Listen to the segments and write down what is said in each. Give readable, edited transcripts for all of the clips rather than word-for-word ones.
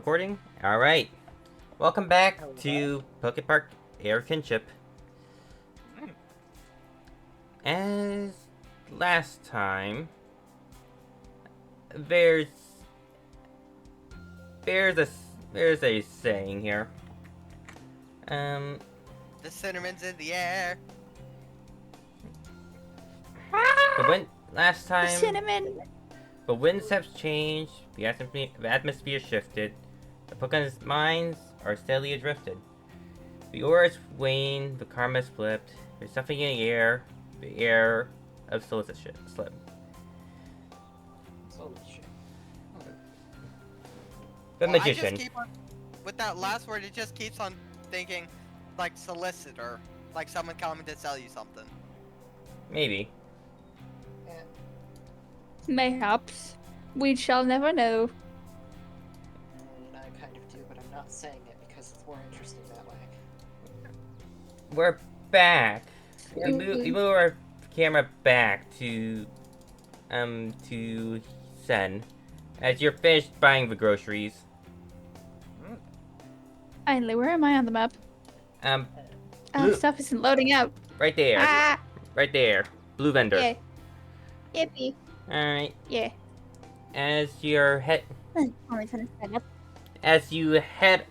recording? Alright. Welcome back to Pokepark Air Kinship. As last time, there's a saying here. The cinnamon's in the air. But when last time, Cinnamon. the winds have changed, the atmosphere shifted, the Pokemon's minds are steadily adrifted. The auras wane, the karma is flipped, there's something in the air of solicitude slip. The magician. I just keep on, with that last word, it just keeps on thinking, like, solicitor. Like someone coming to sell you something. Maybe. Mayhaps. We shall never know. I kind of do, but I'm not saying it because it's more interesting that way. We're back. We move our camera back to Sen, as you're finished buying the groceries. Finally, where am I on the map? Blue- Stuff isn't loading out. right there. Ah! Right there. Blue vendor. Yeah. Yippee. Alright. Yeah. As you're Only finished that up. as you head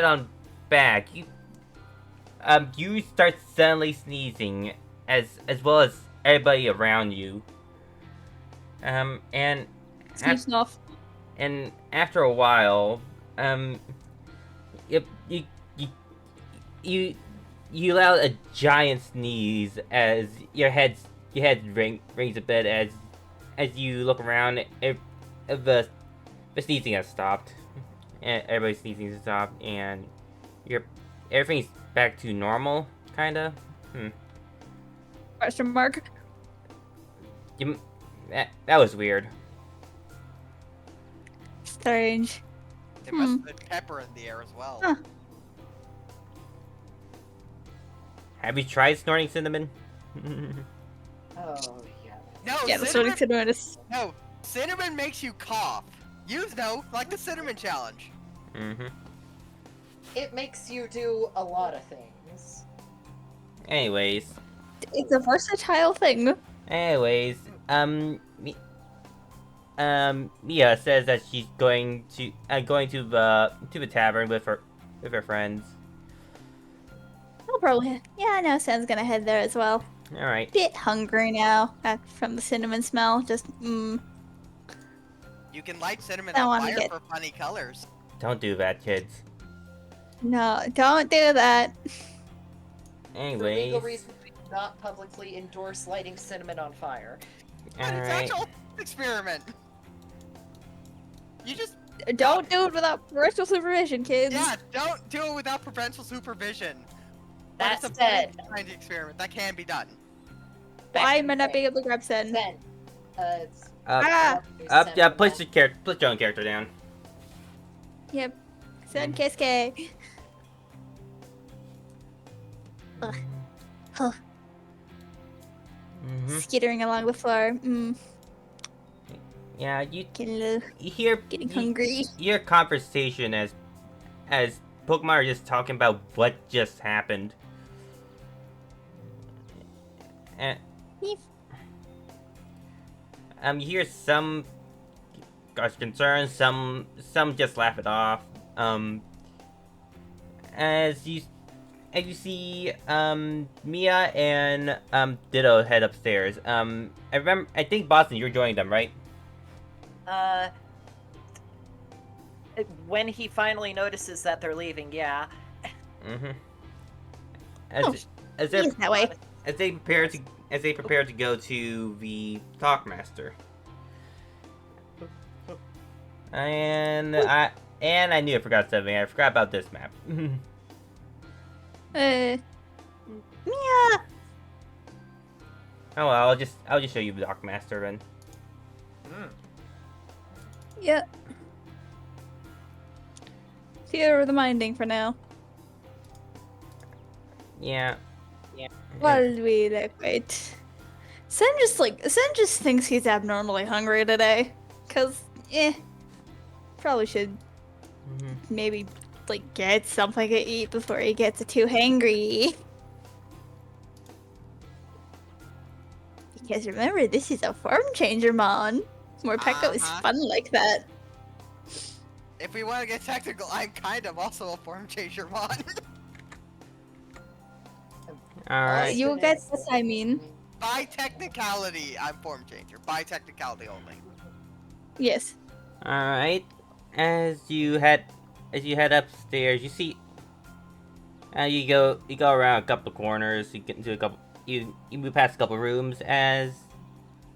on back, you start suddenly sneezing as well as everybody around you. And Sneezing off. and after a while, you let out a giant sneeze as your head rings a bit as you look around. The sneezing has stopped, and everybody's sneezing has stopped, and everything's back to normal, kinda. Question mark. That was weird. Strange. There must have been pepper in the air as well. Huh. Have you tried snorting cinnamon? Oh, yeah. No, Yeah, that's what cinnamon, it's no, cinnamon makes you cough. You know, like the cinnamon challenge. Mm-hmm. It makes you do a lot of things. Anyways, It's a versatile thing. Mia says that she's going to the tavern with her friends. I'll probably. Yeah, I know Sen's gonna head there as well. All right. Bit hungry now from the cinnamon smell. Just You can light cinnamon I on wanna fire get- for funny colors. Don't do that, kids. No, don't do that. For Anyways, legal reasons, we do not publicly endorse lighting cinnamon on fire. But it's alright. actual experiment. You just Don't do it without parental supervision, kids. don't do it without parental supervision. But That it's a said, kind of experiment that can be done. Why am I not being able to grab Sen? Sen, it's Ah! yeah, place your own character down. Yep. Sen Kiske. Ugh. Huh. Mm-hmm. Skittering along the floor. Yeah, you Getting hear getting hungry. Your conversation as Pokemon are just talking about what just happened. And, Yeef. you hear some are concerned, some just laugh it off. As you see Mia and Ditto head upstairs. I think Boston, you're joining them, right? When he finally notices that they're leaving, yeah. Mm-hmm. Oh, As He's that way. they prepare to go to the Talkmaster. And I knew I forgot something. I forgot about this map. Yeah. Oh well, I'll just show you the Talkmaster then. Yep. Here the minding for now. Yeah. While we wait. Sen just thinks he's abnormally hungry today. Cause probably should Maybe, like, get something to eat before he gets too hangry. Because remember, this is a form changer, mon. Morpeko is Uh-huh. fun like that. If we want to get technical, I'm kind of also a form changer mon. Alright. You get what I mean. By technicality, I'm form changer. By technicality only. Yes. Alright. As you head upstairs, you see you go around a couple of corners, you get into a couple you move past a couple of rooms as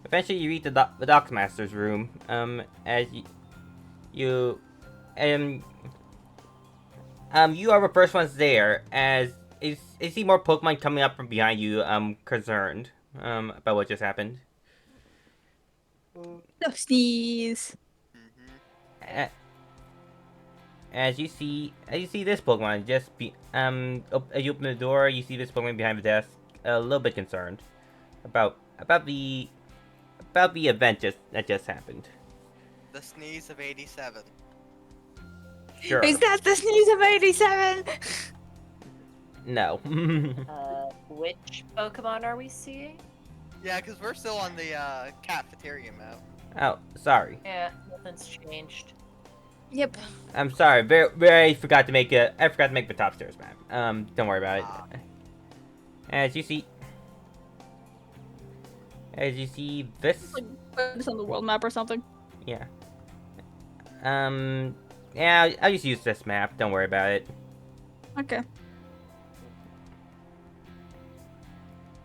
eventually you reach the Docksmaster's room. As you are the first ones there as you see more Pokemon coming up from behind you, concerned about what just happened. No sneeze. Mm-hmm. As you see this Pokemon just as you open the door, you see this Pokemon behind the desk, a little bit concerned about the event that just happened. The sneeze of 87. Sure. Is that the sneeze of 87? No. Which Pokemon are we seeing? Yeah, because we're still on the cafeteria map. Oh, sorry. Yeah, nothing's changed. Yep. I'm sorry. I forgot to make the top stairs map. Don't worry about it. As you see this. Like, put this on the world map or something. Yeah. Yeah, I'll just use this map. Don't worry about it. Okay.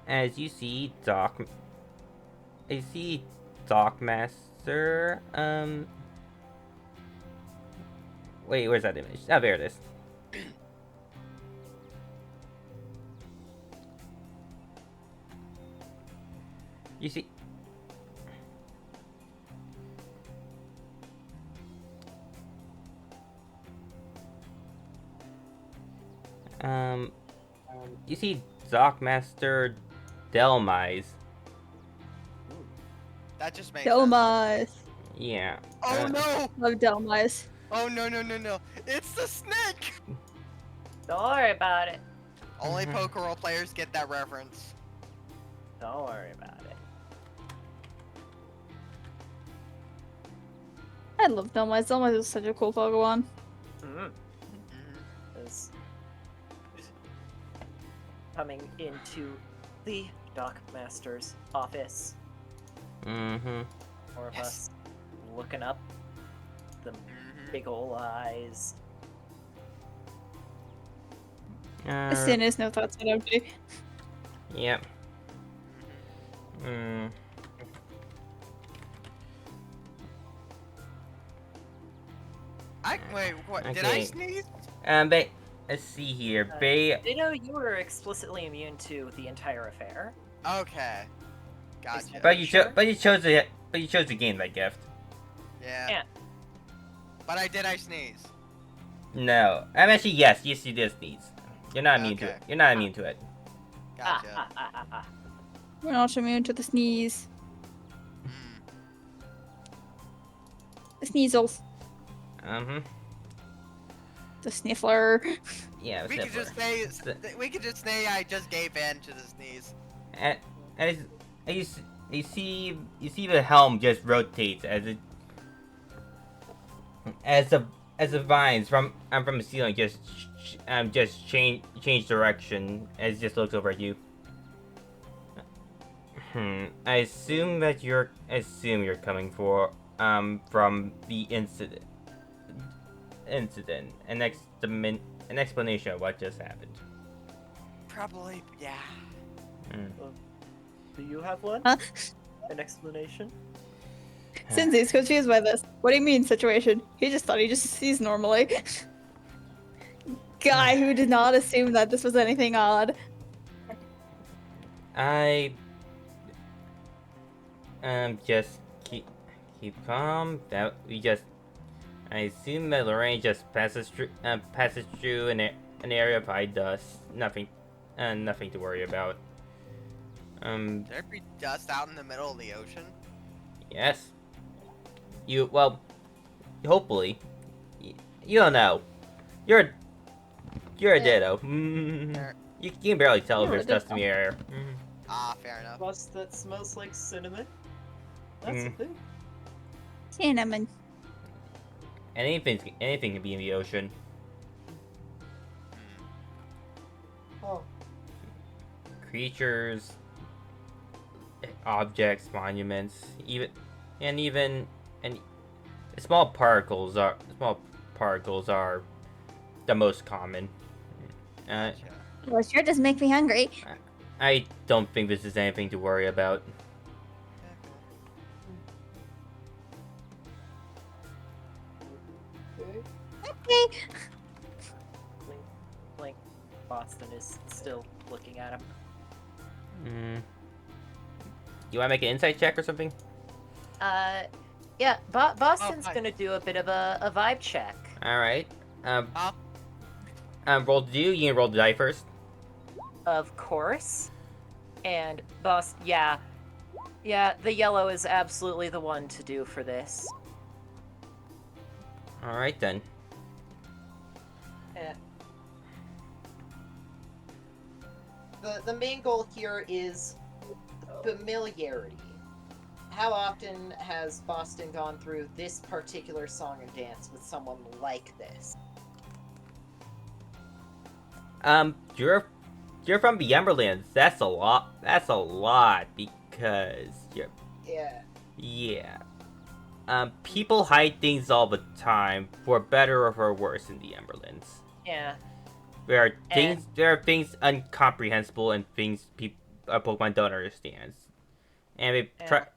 As you see Dockmaster. Wait, where's that image? Oh, there it is. You see. You see Dockmaster Delmise. That just makes sense. Delmise. Yeah. Oh no! Love Delmise. Oh no no no no! It's the snake! Don't worry about it. Only Pokerole players get that reference. Don't worry about it. I love Delmise. Delmise is such a cool Pokemon. Mm. Is coming into the Dockmaster's office. Mm-hmm. More of Yes. us looking up, the big ol' eyes. Sin is no thoughts on MJ. Yep. Wait, what? Did I Okay. sneeze? But let's see here. I know you were explicitly immune to the entire affair. Okay. Gotcha. But you Sure. chose to gain that gift. Yeah. Yeah. But I sneeze. No. Actually, yes, you did sneeze. You're not immune to Okay. it. You're not immune to it. Gotcha. We're not immune to the sneeze. Mm. The sneezels. The sniffler. Yeah. We could just say I just gave in to the sneeze. And you see the helm just rotates as the vines from the ceiling just change direction as it just looks over at you. I assume you're coming from the incident. An explanation of what just happened. Probably, yeah. Do you have one? Huh? An explanation? Sinzi's confused by this. What do you mean, situation? He just thought he just sees normally. Guy who did not assume that this was anything odd. I just keep calm. I assume that Laurine just passes through an area of high dust. Nothing to worry about. Did there be dust out in the middle of the ocean? Yes. Hopefully. You don't know. You're a Yeah. ditto. Fair. You can barely tell if You're a there's dust in ditto. the air. Ah, fair enough. Plus, that smells like cinnamon. That's a thing. Cinnamon. And anything can be in the ocean. Oh, Creatures, objects, monuments, even small particles are the most common. Gotcha. Well, sure does make me hungry. I don't think this is anything to worry about. okay. Okay. Blink. Boston is still looking at him. You want to make an insight check or something? Yeah, Boston's hi. gonna do a bit of a vibe check. All right. Huh? Roll to do. You can roll the die first. Of course. And yeah, the yellow is absolutely the one to do for this. All right then. Eh. The main goal here is familiarity. How often has Boston gone through this particular song and dance with someone like this? You're from the Emberlands. That's a lot. That's a lot because Yeah. people hide things all the time, for better or for worse, in the Emberlands. Yeah. There are things incomprehensible and things Pokemon don't understand, and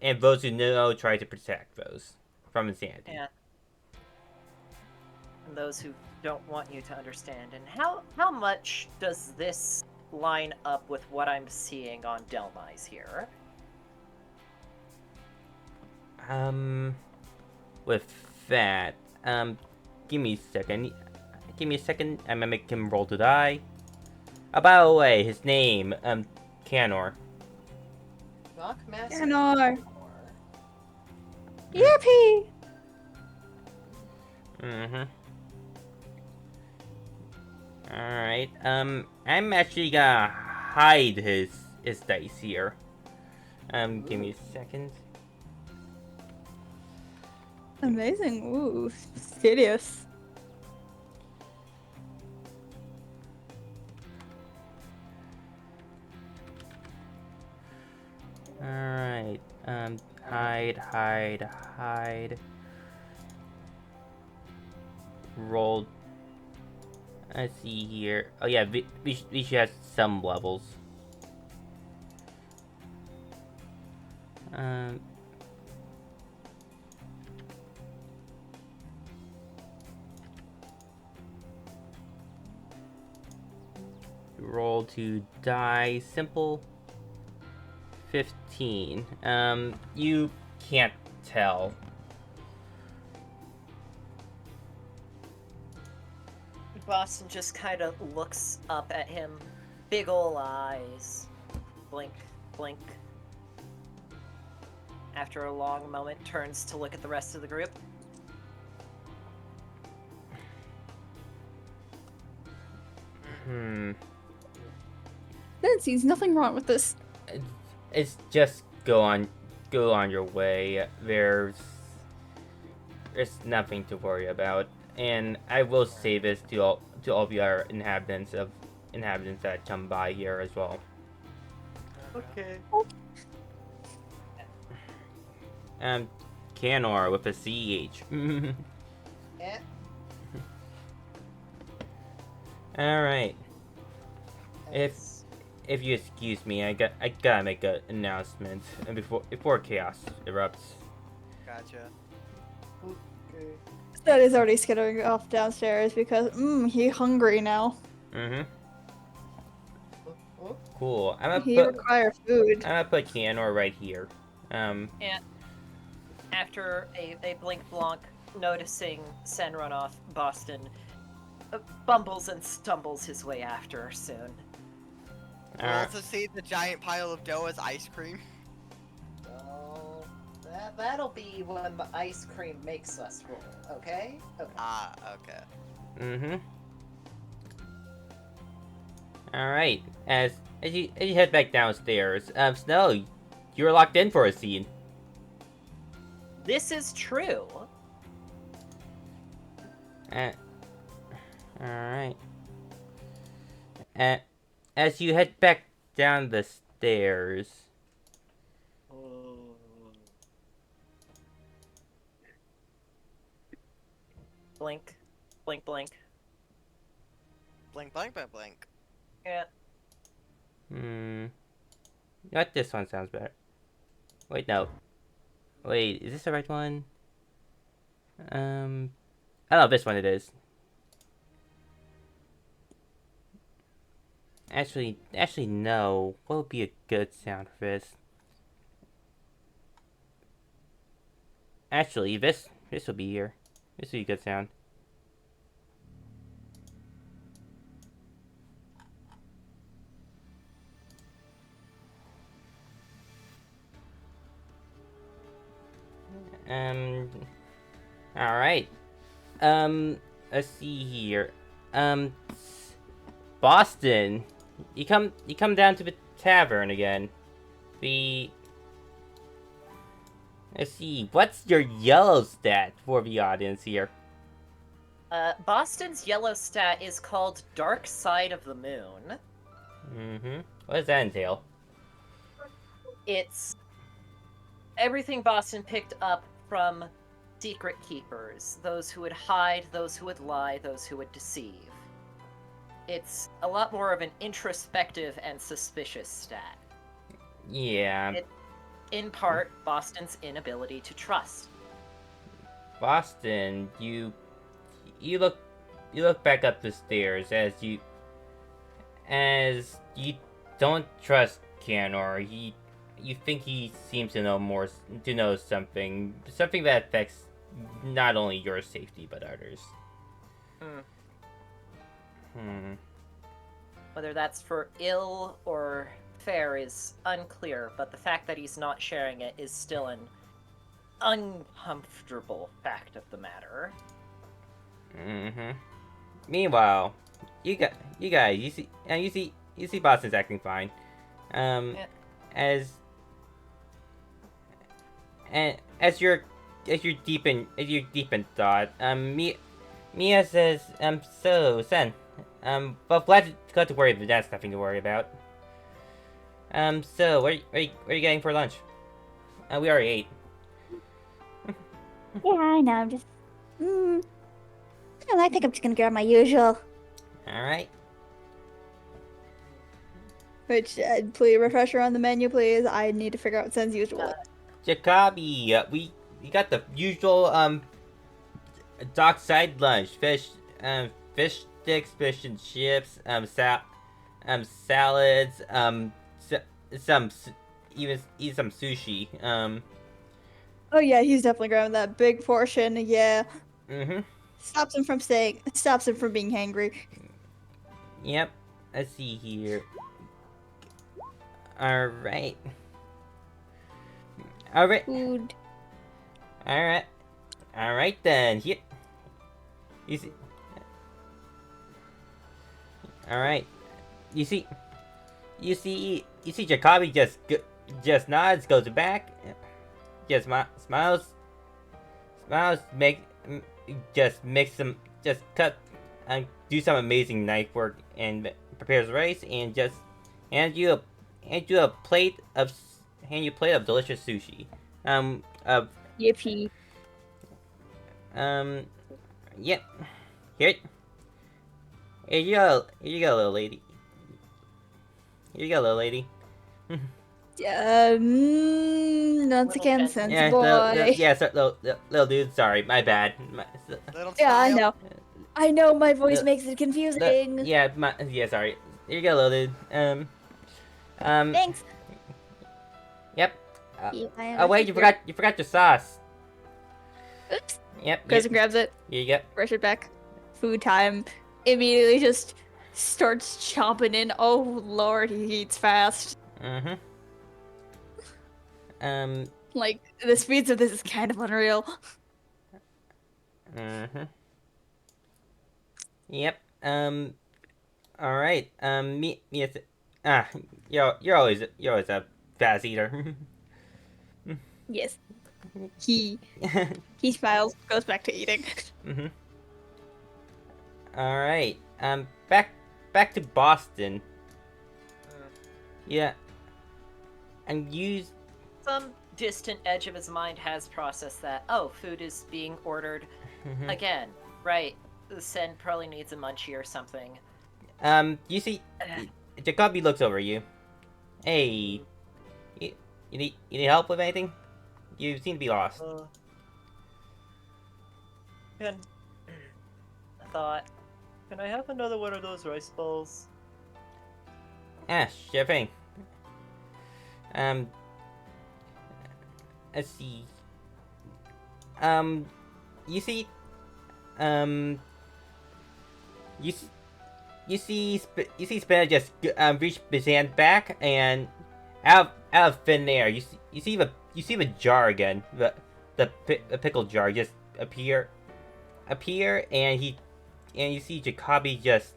and those who know try to protect those from insanity. Yeah. And those who don't want you to understand. And how much does this line up with what I'm seeing on Delmai's here? With that, give me a second. I'm gonna make him roll to die. By the way, his name, Canor. Knock Master. Canor. Yippee! Alright, I'm actually gonna hide his dice here. Give me a second. Amazing. Ooh, serious. Alright, hide. Roll. Let's see here. Oh yeah, we should have some levels. Roll to die. Simple. 15. You can't tell. Boston just kind of looks up at him, big ol' eyes, blink, blink. After a long moment, turns to look at the rest of the group. Then sees nothing wrong with this. It's just go on your way. There's nothing to worry about, and I will say this to all of your inhabitants that come by here as well. Okay. Canor with a CH. Eh. All right. That's- If you excuse me, I gotta make an announcement before chaos erupts. Gotcha. Okay. That is already skittering off downstairs because, he's hungry now. Mm-hmm. Oh, Cool. I'm He gonna requires food. put Canor right here. And after a blink blanc, noticing Sen run off, Boston bumbles and stumbles his way after soon. We'll also see the giant pile of dough as ice cream. oh, that that'll be when the ice cream makes us roll. Okay. Okay. Ah, okay. Mm-hmm. All right. As you head back downstairs, Snow, you're locked in for a scene. This is true. All right. As you head back down the stairs. Blink, blink, blink. Blink, blink, blink, blink. Yeah. Not this one sounds better. Wait, no. Wait, is this the right one? I don't know if this one it is. Actually, no. What would be a good sound for this? Actually, this will be here. This would be a good sound. Alright. Let's see here. Boston. You come down to the tavern again. Let's see, what's your yellow stat for the audience here? Boston's yellow stat is called Dark Side of the Moon. Mm-hmm. What does that entail? It's everything Boston picked up from secret keepers, those who would hide, those who would lie, those who would deceive. It's a lot more of an introspective and suspicious stat. Yeah. In part, Boston's inability to trust. Boston, you look back up the stairs as you don't trust Canor. You think he seems to know something that affects not only your safety but others. Whether that's for ill or fair is unclear, but the fact that he's not sharing it is still an uncomfortable fact of the matter. Meanwhile, you guys, you see Boston's acting fine. Yeah. As you're deep in thought, Mia says, so Sen, well, glad to worry, but that's nothing to worry about. So where are you getting for lunch? We already ate. Yeah, I know. I'm just. I think I'm just gonna grab my usual. All right. Which, please, refresher on the menu, please. I need to figure out Sen's usual. Jacoby, we got the usual dockside lunch: fish sticks, fish and chips, salads, some sushi. Oh yeah, he's definitely grabbing that big portion. Yeah. Mhm. Stops him from being hangry. Yep. Let's see here. All right. Food. All right then. Here. You see. All right. You see. Jacoby just nods, goes back, just smiles, cut and do some amazing knife work and prepares rice and just hand you a plate of delicious sushi. Yippee. Yep. Here you go, little lady. Here you go, little lady. Once again, Little Sen's Yeah, boy. little dude. Sorry, my bad. Little Yeah, I child. know. I know my voice The- makes it confusing. Yeah, sorry. Here you go, little dude. Thanks. Yep. Yeah, Oh wait, you forgot your sauce. Oops. Yep. Goes and grabs it. Here you go. Brush it back. Food time. Immediately just starts chomping in. Oh lord, he eats fast. Like, the speeds of this is kind of unreal. Mm-hmm. Yep. All right. You're always a fast eater. Yes. He smiles, goes back to eating. Mm-hmm. All right. Back to Boston. Yeah. And use. Some distant edge of his mind has processed that. Oh, food is being ordered again. Right. Sen probably needs a munchie or something. You see, Jacoby looks over you. Hey, you need help with anything? You seem to be lost. I thought, can I have another one of those rice balls? Ah, sure thing. Let's see. You see, you see Spinner just reach his hand back and out of thin air. You see the jar again. The pickle jar just appear, and you see Jacoby just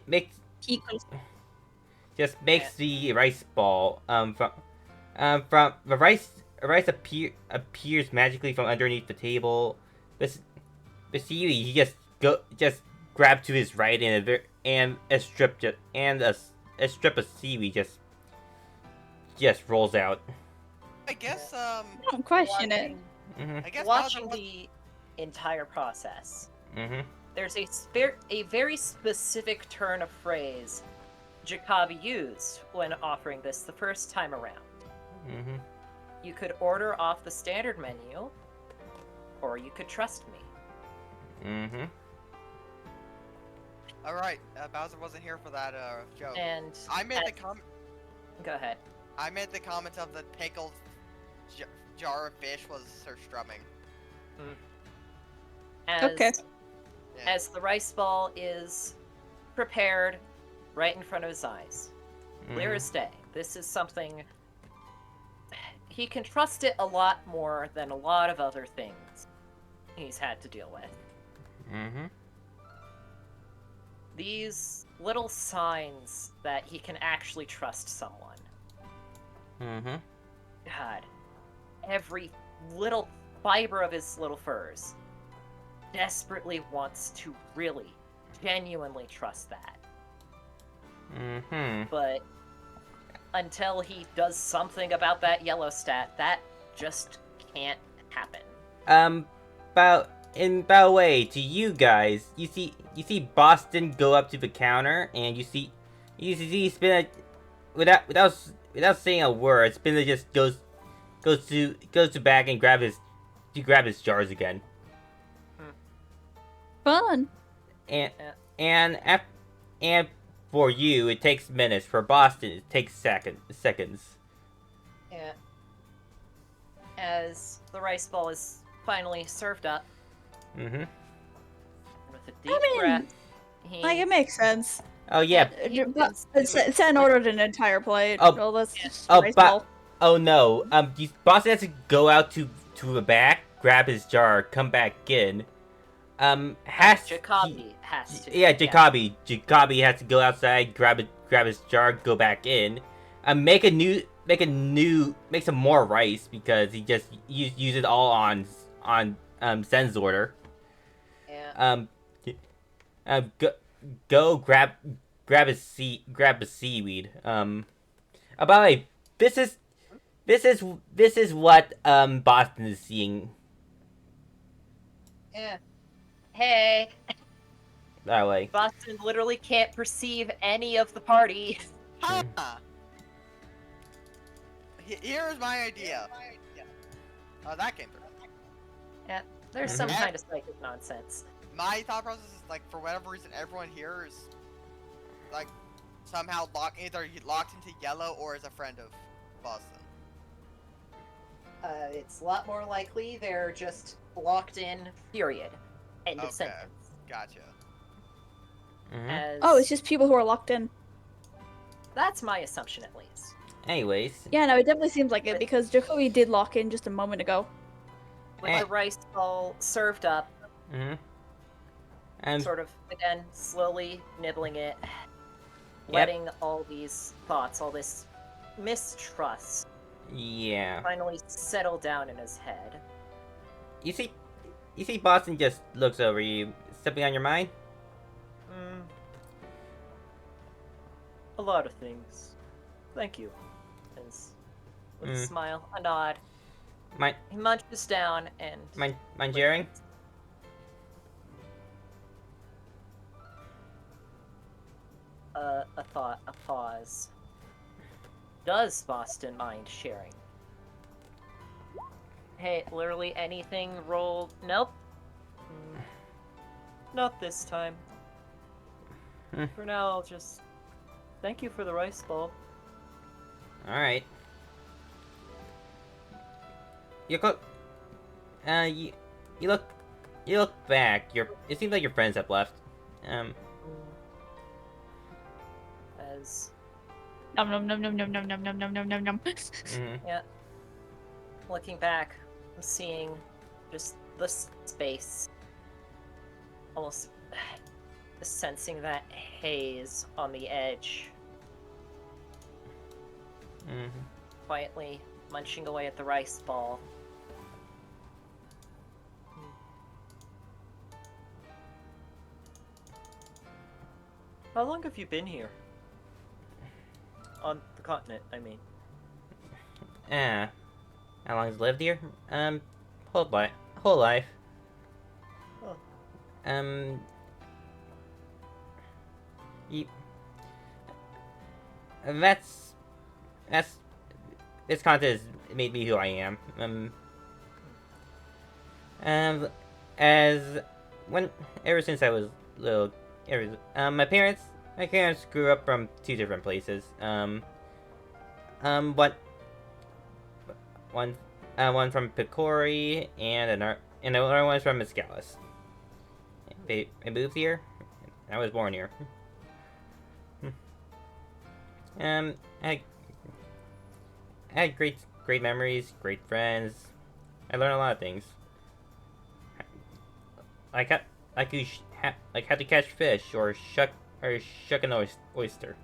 makes the rice ball from the rice appears magically from underneath the table. The seaweed he just grabbed to his right and a strip of seaweed just rolls out. I guess Don't question it. Mhm. I guess Watching Bowser the entire process, Mhm. there's a very specific turn of phrase Jacoby used when offering this the first time around. Mhm. You could order off the standard menu, or you could trust me. Mhm. All right, Bowser wasn't here for that joke. And I made the comment. Go ahead. I made the comment of the pickled jar of fish was Sir Strumming. Okay. As the rice ball is prepared right in front of his eyes. Clear as day. This is something he can trust it a lot more than a lot of other things he's had to deal with. Mhm. These little signs that he can actually trust someone. Mhm. God, every little fiber of his little furs desperately wants to really, genuinely trust that. Mhm. But until he does something about that yellow stat, that just can't happen. By the way, to you guys, you see Boston go up to the counter, and you see Spinner without saying a word. Spinner just goes to back and grab his jars again. Fun. And for you, it takes minutes. For Boston, it takes seconds. Yeah. As the rice ball is finally served up, Mhm. with a deep breath, he... Like, it makes sense. Oh yeah. Sen ordered an entire plate. Oh, Well, that's just oh, rice but ball. oh no. Boston has to go out to the back, grab his jar, come back in. Jacoby has to. Yeah, Jacoby. Jacoby has to go outside, grab his jar, go back in. Make some more rice because he just use it all on Sen's order. Yeah. Go grab a seaweed. By the way, this is what Boston is seeing. Yeah. Hey. That way. Boston literally can't perceive any of the party. Huh. Here's my idea. Oh, that came through. Yeah. There's some kind of psychic nonsense. My thought process is like, for whatever reason, everyone here is like somehow either locked into yellow or is a friend of Boston. It's a lot more likely they're just locked in, period. End of sentence. Gotcha. As... Oh, it's just people who are locked in. That's my assumption, at least. Anyways, Yeah, no, it definitely seems like it because Jacoby did lock in just a moment ago. With the rice ball served up, and sort of, again, slowly nibbling it, letting all these thoughts, all this mistrust, yeah, finally settle down in his head. you see, Boston just looks over you. Something on your mind? A lot of things. Thank you. And with a smile, a nod, he munches down and... Mind sharing? A thought, a pause. Does Boston mind sharing? Hey, literally anything roll... Nope. Not this time. For now, I'll just... Thank you for the rice ball. Alright. You look back. It seems like your friends have left. As... Nom nom nom nom nom nom nom nom nom nom nom nom. Yeah. Looking back, I'm seeing just the space. Almost sensing that haze on the edge. Quietly munching away at the rice ball. How long have you been here? On the continent, I mean. How long has lived here? Whole life. Oh. This contest made me who I am. Ever since I was little, my parents grew up from two different places. One from Picori and another one's from Mescalis. I moved here. I was born here. I had great memories, great friends. I learned a lot of things. Like how to catch fish or shuck an oyster.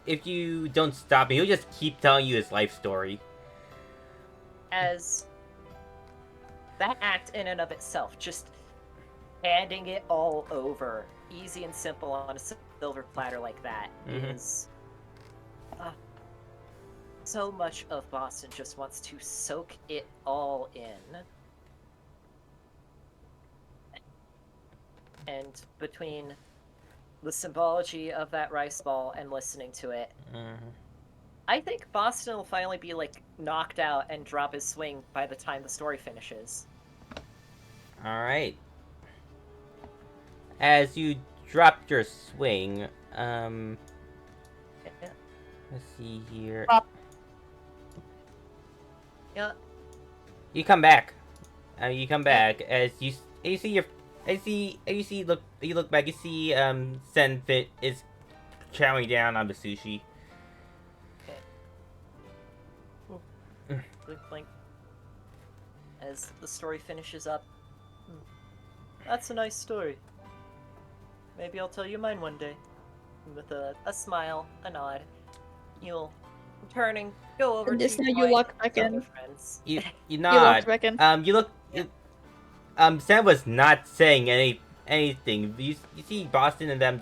If you don't stop him, he'll just keep telling you his life story. As that act in and of itself, just handing it all over, easy and simple on a silver platter like that, is so much of Boston just wants to soak it all in. And between the symbology of that rice ball and listening to it, I think Boston will finally be, like, knocked out and drop his swing by the time the story finishes. Alright. As you drop your swing, let's see here. Yeah. You come back. As you look back, you see Senfit is chowing down on the sushi. Blink, blink. As the story finishes up. That's a nice story. Maybe I'll tell you mine one day. With a smile, a nod, you'll turning, go over And to just now you join lock back his in. other friends. You You nod. looked back in. Sam was not saying anything. You see Boston and them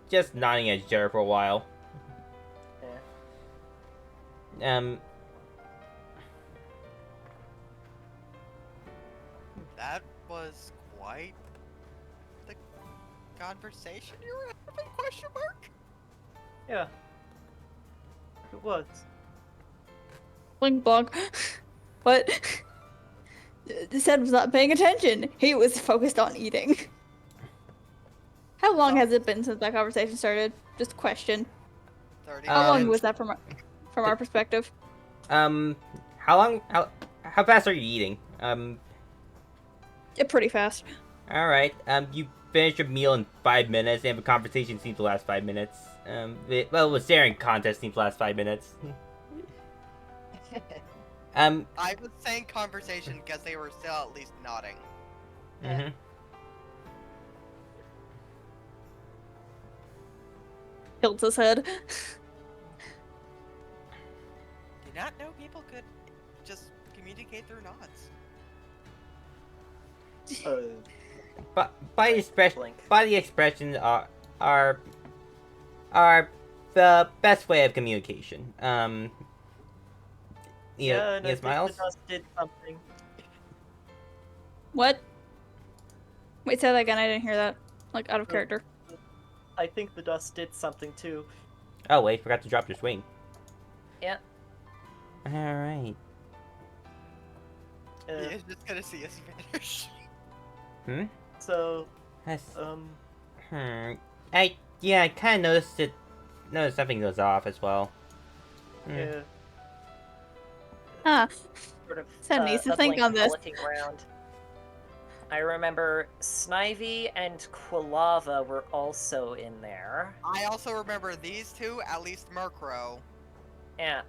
just nodding at each other for a while. Yeah. That was quite the conversation you were having, question mark? Yeah. It was. Bling blog. What? Seth was not paying attention. He was focused on eating. How long has it been since that conversation started? Just a question. 30 How long minutes. was that from our perspective? How fast are you eating? Pretty fast. All right. You finish your meal in 5 minutes, and the conversation seems to last 5 minutes. The staring contest seems to last 5 minutes. I was saying conversation because they were still at least nodding. Mm-hmm. Tilts his head. Do not know people could just communicate through nods. But body expressions are the best way of communication. Yeah, and I yes, think Miles? the dust did something. What? Wait, say that again. I didn't hear that. Like, out of character. I think the dust did something too. Oh wait, forgot to drop your swing. Yeah. All right. He's just gonna see us vanish. So, That's, um, I kind of noticed something goes off as well. yeah, Ah, sort of. Sam needs to a think blink on this. looking around. I remember Snivy and Quilava were also in there. I also remember these two, at least Murkrow, Yeah.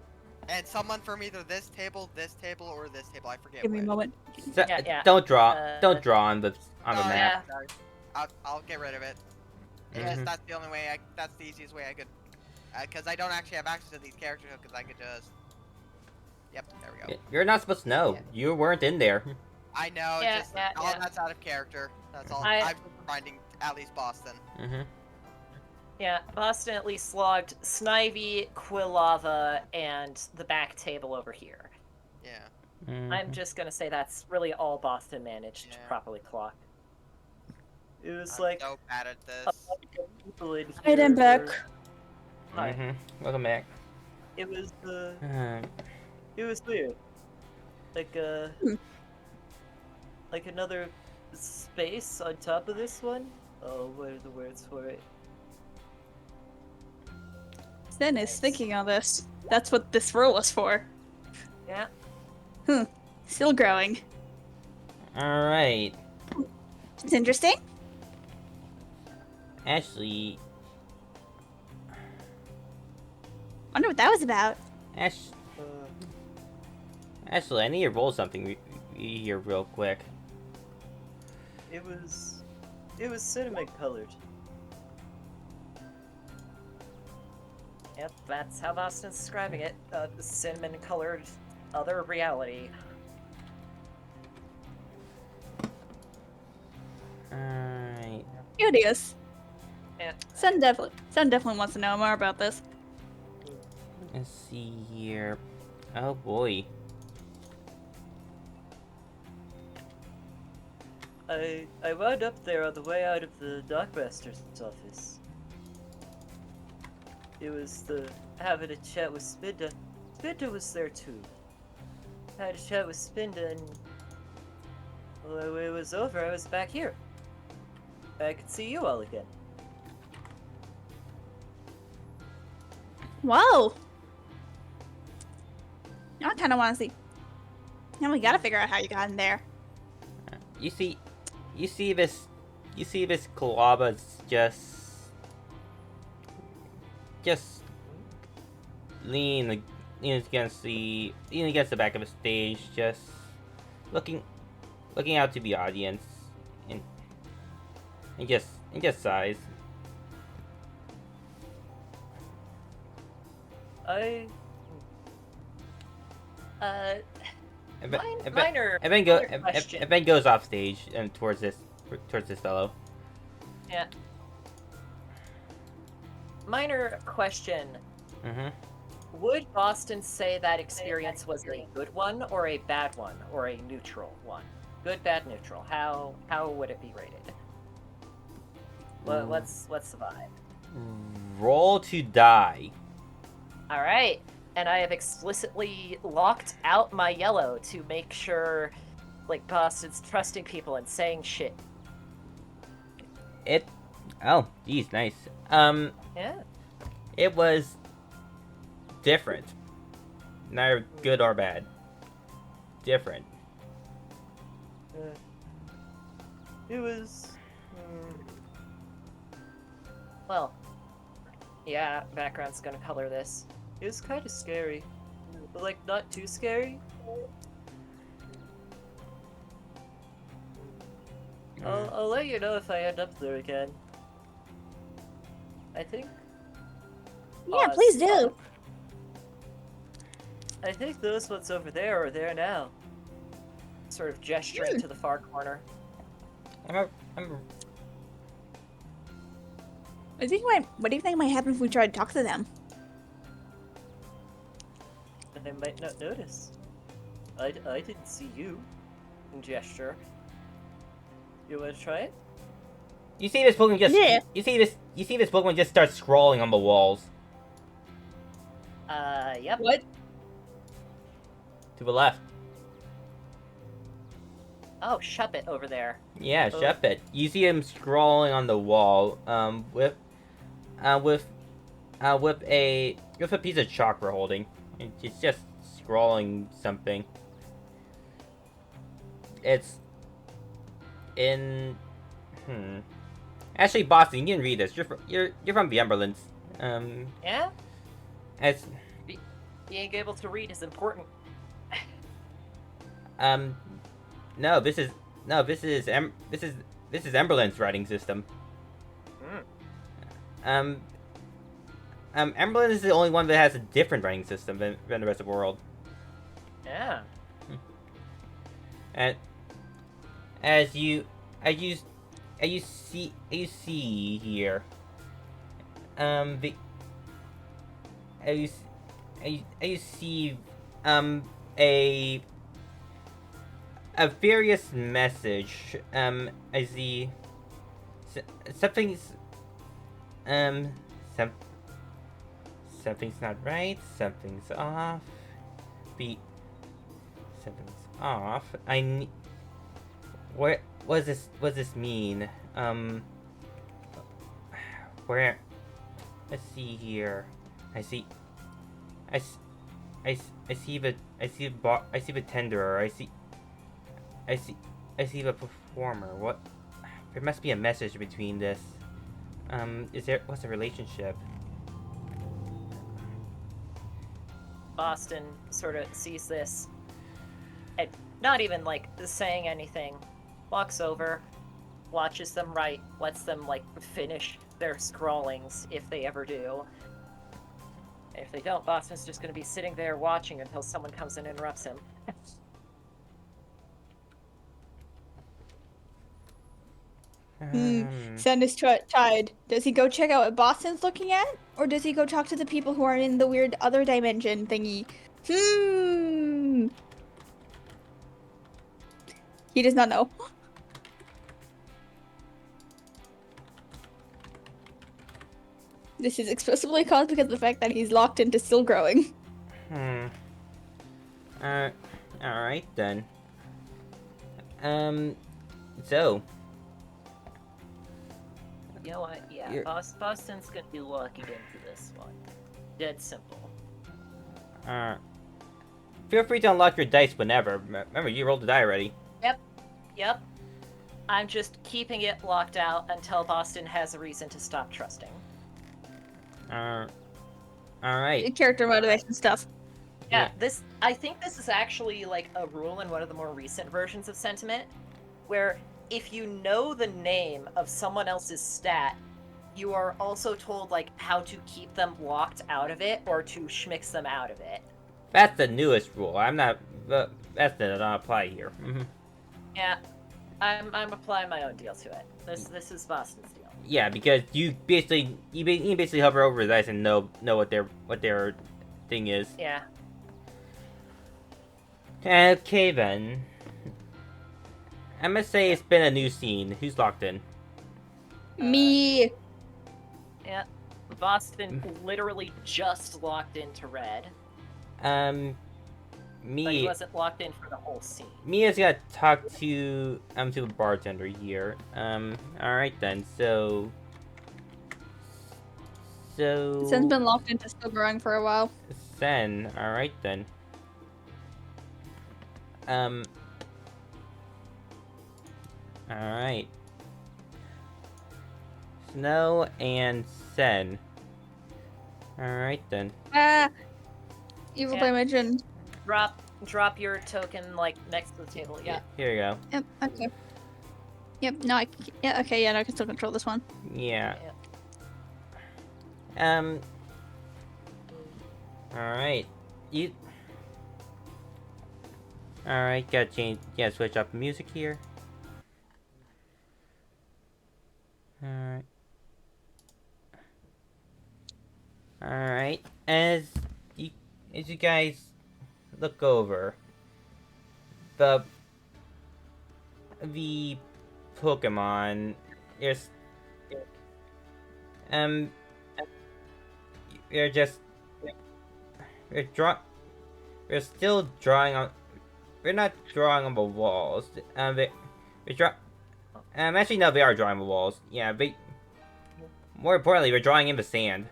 and someone from either this table, or this table. I forget. give me a which. moment. So, Yeah. Don't draw on the Oh, map. yeah, sorry. I'll get rid of it. Because that's the only way. That's the easiest way I could. Because I don't actually have access to these characters, because I could just. Yep, there we go. You're not supposed to know. Yeah. You weren't in there. I know. Yeah, Just yeah, all yeah. that's out of character. That's all. I- I'm finding at least Boston. Mm-hmm. Yeah, Boston at least logged Snivy, Quilava, and the back table over here. Yeah. I'm just gonna say that's really all Boston managed to Yeah. properly clock. It was I'm like so bad at a this. bunch of people in Right, I'm here back. were- Hi. Welcome back. It was Uh, it was weird. Like like another space on top of this one. Oh, what are the words for it? Zen is thinking on this. That's what this roll was for. Yeah. Still growing. all right. It's interesting. Actually, Wonder what that was about. Actually, I need to roll something here real quick. It was cinnamon colored. Yep, that's how Boston's describing it. The cinnamon colored other reality. Alright. Curious. Yeah. Sen definitely wants to know more about this. Let's see here. Oh boy. I wound up there on the way out of the Dockmaster's office. It was having a chat with Spinda. Spinda was there too. Had a chat with Spinda, and when it was over, I was back here. I could see you all again. Whoa. Now I kind of want to see. Now we gotta figure out how you got in there. You see this Kalaba's just leaning against the back of the stage, just looking out to the audience, and just sighs. Minor question. And then goes off stage and towards this fellow. Yeah. Minor question. Mm-hmm. Would Boston say that experience was a good one or a bad one or a neutral one? Good, bad, neutral. How would it be rated? Well, what's the vibe? Roll to die. All right. And I have explicitly locked out my yellow to make sure, like, Boston's trusting people and saying shit. Oh, geez, nice. Yeah. It was different. Neither good or bad. Different. It was... Well, yeah, background's gonna color this. It was kind of scary. But, like, not too scary. I'll let you know if I end up there again. I think... Yeah, please do. I think those ones over there are there now. Sort of gesturing to the far corner. What do you think might happen if we try to talk to them? And they might not notice. I didn't see you. Gesture. You wanna try it? You see this Pokemon just Yeah. you see this Pokemon just start scrawling on the walls Yep. What? to the left. Oh, Shuppet over there. Yeah, Oh. Shuppet. You see him scrawling on the wall, with a piece of chalk we're holding. It's just scrawling something. It's in. Actually, Boston, you can read this. You're from the Emberlands. Yeah? As Being able to read is important. no, this is Emberland's writing system. Emberland is the only one that has a different writing system than the rest of the world. Yeah. And as you see here, you see a various message. I see something's something's not right. Something's off. Something's off. What does this mean? Where? Let's see here. I see the tenderer. I see the performer. What? There must be a message between this. What's the relationship? Boston sort of sees this and not even like saying anything, walks over, watches them write, lets them like finish their scrawlings if they ever do. If they don't, Boston's just going to be sitting there watching until someone comes and interrupts him. Sen is tied. Does he go check out what Boston's looking at? Or does he go talk to the people who are in the weird other dimension thingy? He does not know. This is explicitly caused because of the fact that he's locked into still growing. Alright then. So. You know what? Yeah, Boston's gonna be locking into this one. Dead simple. Feel free to unlock your dice whenever. Remember, you rolled the die already. Yep. I'm just keeping it locked out until Boston has a reason to stop trusting. Alright. Character motivation stuff. Yeah, I think this is actually like a rule in one of the more recent versions of Sentiment, where if you know the name of someone else's stat, you are also told like how to keep them locked out of it or to schmix them out of it. That's the newest rule. That does not apply here. Yeah, I'm applying my own deal to it. This is Boston's deal. Yeah, because you basically hover over the dice and know what their thing is. Yeah. Okay then. I must say it's been a new scene. Who's locked in? Me. Yeah. Boston literally just locked into red. Me. But he wasn't locked in for the whole scene. Mia's gotta talk to the bartender here. Alright then, so Sen's been locked into still growing for a while. Sen, alright then. Alright. Snow and Sen. Alright then. Evil Yeah. dimension. Drop your token like next to the table. Yeah. Here you go. Yep. Okay. Yep. No. Yeah. Okay. Yeah. No, I can still control this one. Yeah. Alright. Alright, gotta change. Yeah, switch up the music here. Alright. Alright. As you guys look over the Pokemon, there's we're still drawing on. We're not drawing on the walls. Actually, no, they are drawing on the walls. Yeah, but more importantly, we're drawing in the sand.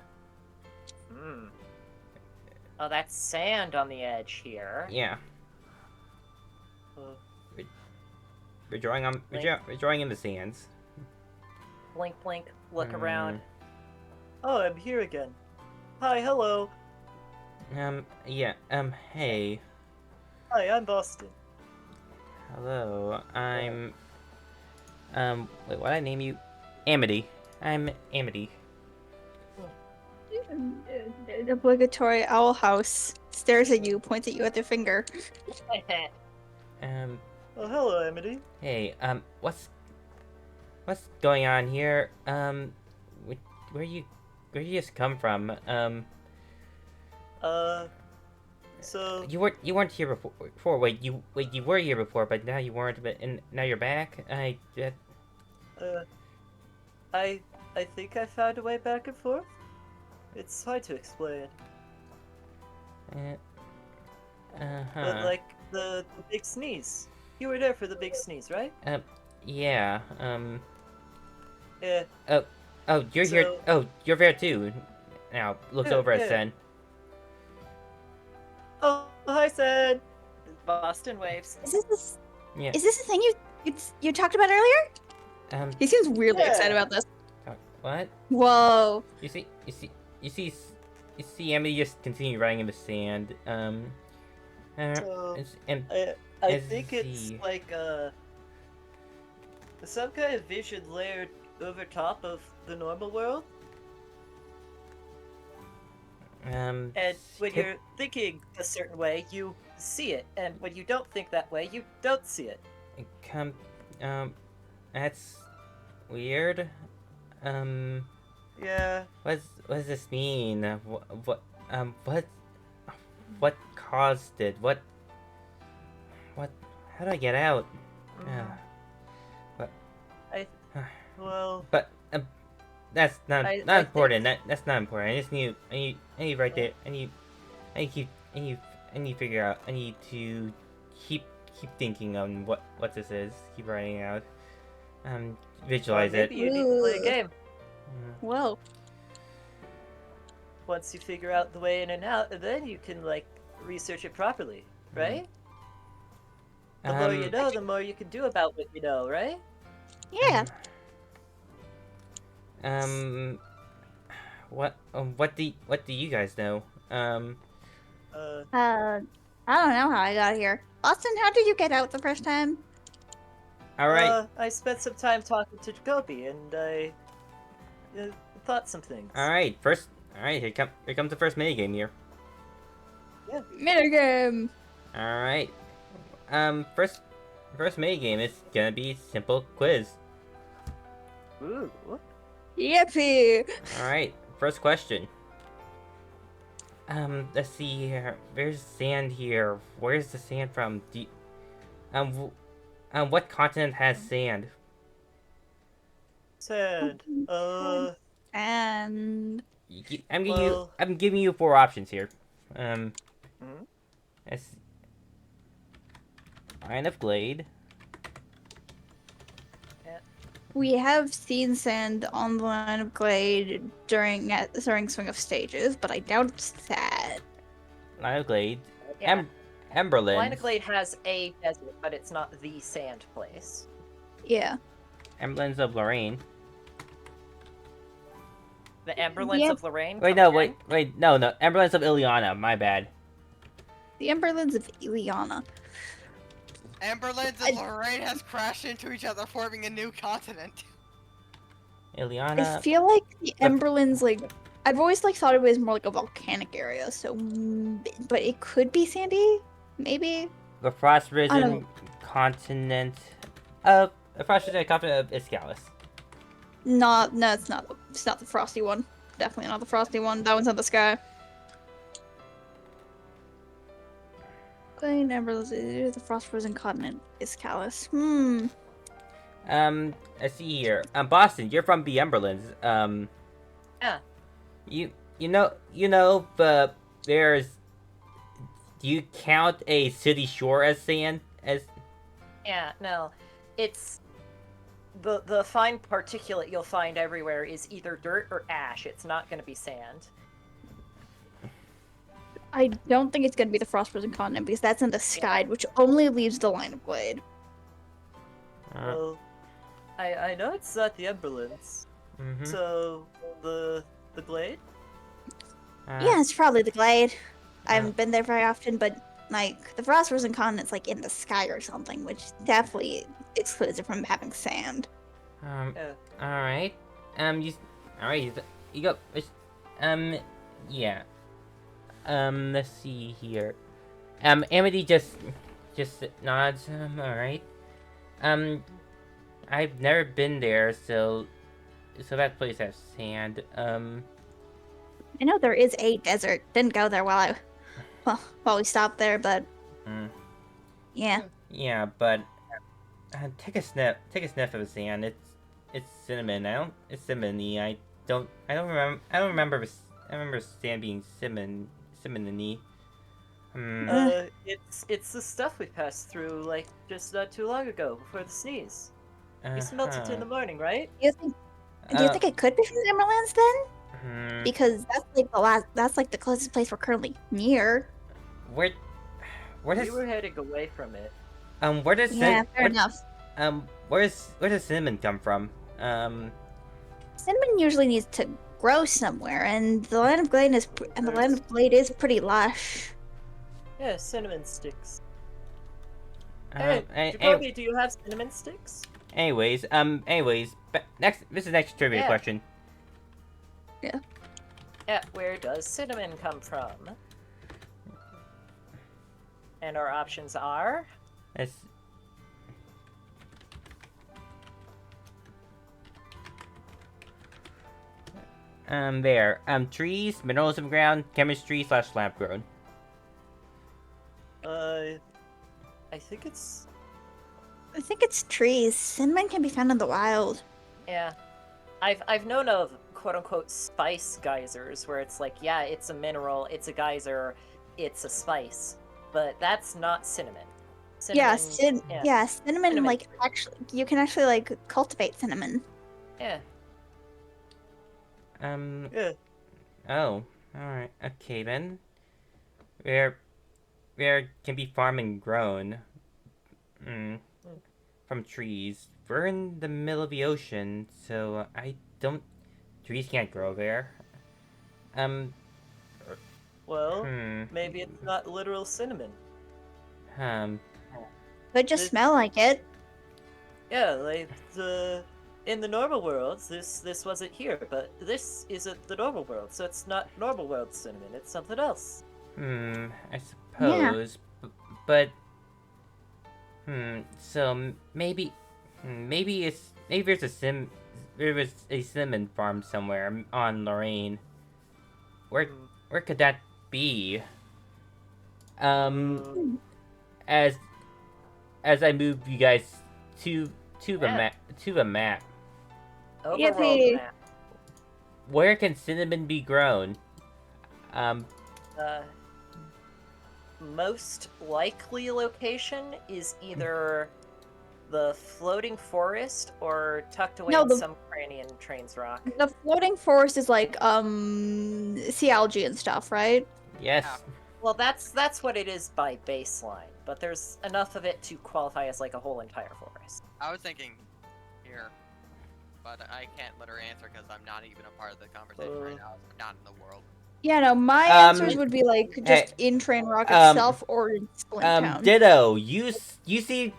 Oh, that's sand on the edge here. Yeah. Uh, We're drawing on. We're drawing in the sands. Blink, blink. Look around. Oh, I'm here again. Hi, hello. Yeah. Hey. Hi, I'm Boston. Hello. I'm. Wait, what did I name you? Amity. I'm Amity. The obligatory owl house stares at you, points at you with their finger. Oh, hello, Amity. Hey, what's going on here? Where you just come from? So You weren't here before. Wait, you were here before, but now you weren't. And now you're back. I think I found a way back and forth. It's hard to explain. But like the big sneeze. You were there for the big sneeze, right? Yeah. Yeah. Oh, you're here. Oh, you're there too. Now looks over at yeah. Sen. Oh, hi, Sen. Boston waves. Is this Yeah. Is this the thing you talked about earlier? He seems weirdly excited about this. What? Whoa. You see Amity just continue running in the sand. So, and I think it's like some kind of vision layered over top of the normal world. And when you're thinking a certain way, you see it, and when you don't think that way, you don't see it. That's weird. Yeah. What does this mean? What caused it? What? How do I get out? Well. But that's not important. That's not important. I need right there. I need to figure out. I need to keep thinking on what this is. Keep writing it out. Visualize it. Maybe you need to play a game. Whoa. Once you figure out the way in and out, then you can like research it properly, right? The more you know, the more you can do about what you know, right? Yeah. What do you guys know? I don't know how I got here. Austin, how did you get out the first time? All right. I spent some time talking to Jacoby, and I thought some things. All right. Here comes the first minigame here. Yeah. Minigame. All right. First minigame is gonna be simple quiz. Ooh. Yippee! All right. First question. Let's see here. There's sand here. Where's the sand from? What continent has sand? Sand. And I'm giving you 4 options here. It's Line of Glade. we have seen sand on the line of glade during Swing of Stages, but I doubt it's that. Line of Glade. Yeah. Emberland. Line of Glade has a desert, but it's not the sand place. Yeah. Emberlands of Laurine. The Emberlands Yeah. of Laurine. Wait, come no, again? wait, no, Emberlands of Ileana. My bad. The Emberlands of Ileana. Emberlands and Laurine has crashed into each other, forming a new continent. I Ileana. feel like the the- Emberlands, like, I've always like thought it was more like a volcanic area. So, but it could be sandy, maybe. The Frost I Risen don't- continent of the Frost Risen continent of Iscalus. No, it's not. It's not the frosty one. Definitely not the frosty one. That one's in the sky. Green Emberlands, the frost frozen continent is callous. Let's see here. Boston, you're from the Emberlands. Yeah. You know, but there's. Do you count a city shore as sand? As Yeah, no. It's the fine particulate you'll find everywhere is either dirt or ash. It's not going to be sand. I don't think it's gonna be the frost frozen continent because that's in the sky, which only leaves the line of blade. Well, I know it's not the Emberlands. mhm. So the Glade? Yeah, it's probably the glade. I haven't been there very often, but like the frost frozen continent's like in the sky or something, which definitely excludes it from having sand. Yeah. All right. You go. Yeah. Let's see here. Amity just nods. All right. I've never been there, so that place has sand. I know there is a desert. Didn't go there while we stopped there, but yeah. Yeah, but take a sniff of the sand. It's cinnamon. It's cinnamony. I don't remember sand being cinnamony. It's the stuff we passed through like just not too long ago before the sneeze. You smelt it in the morning, right? Do you think it could be from the Emerlands then? Because that's like the closest place we're currently near. Where does We were heading away from it. where does Yeah, fair enough. where does cinnamon come from? Cinnamon usually needs to grow somewhere, and the land of Glade is pretty lush. Yeah, cinnamon sticks. Hey, Hey, Jacoby, do you have cinnamon sticks? anyways, this is next trivia Yeah. question. Yeah, where does cinnamon come from? And our options are It's trees, minerals in the ground, chemistry / lab grown. I think it's I think it's trees. Cinnamon can be found in the wild. yeah. I've known of quote unquote spice geysers where it's like, yeah, it's a mineral, it's a geyser, it's a spice. But that's not cinnamon. Yeah, Cinnamon, cinnamon, Cinnamon like actually you can actually like cultivate cinnamon. yeah. yeah. Oh, alright. Okay then. Where can be farmed and grown? From trees. We're in the middle of the ocean, so trees can't grow there. Well, maybe it's not literal cinnamon. Could just This- smell like it. Yeah, like in the normal worlds, this wasn't here, but this isn't the normal world, so it's not normal world cinnamon. It's something else. I suppose. But so maybe there's a cinnamon farm somewhere on Laurine. Where could that be? As I move you guys to the map, Overworld Yippee. map. where can cinnamon be grown? Most likely location is either the floating forest or tucked away No, in the- some cranny in Trains Rock. The floating forest is like sea algae and stuff, right? Yes. Well, that's what it is by baseline, but there's enough of it to qualify as like a whole entire forest. I was thinking here. but I can't let her answer because I'm not even a part of the conversation right now. I'm not in the world. Yeah, no, my answers would be like just in Train Rock itself or in Splint Town. Ditto. You see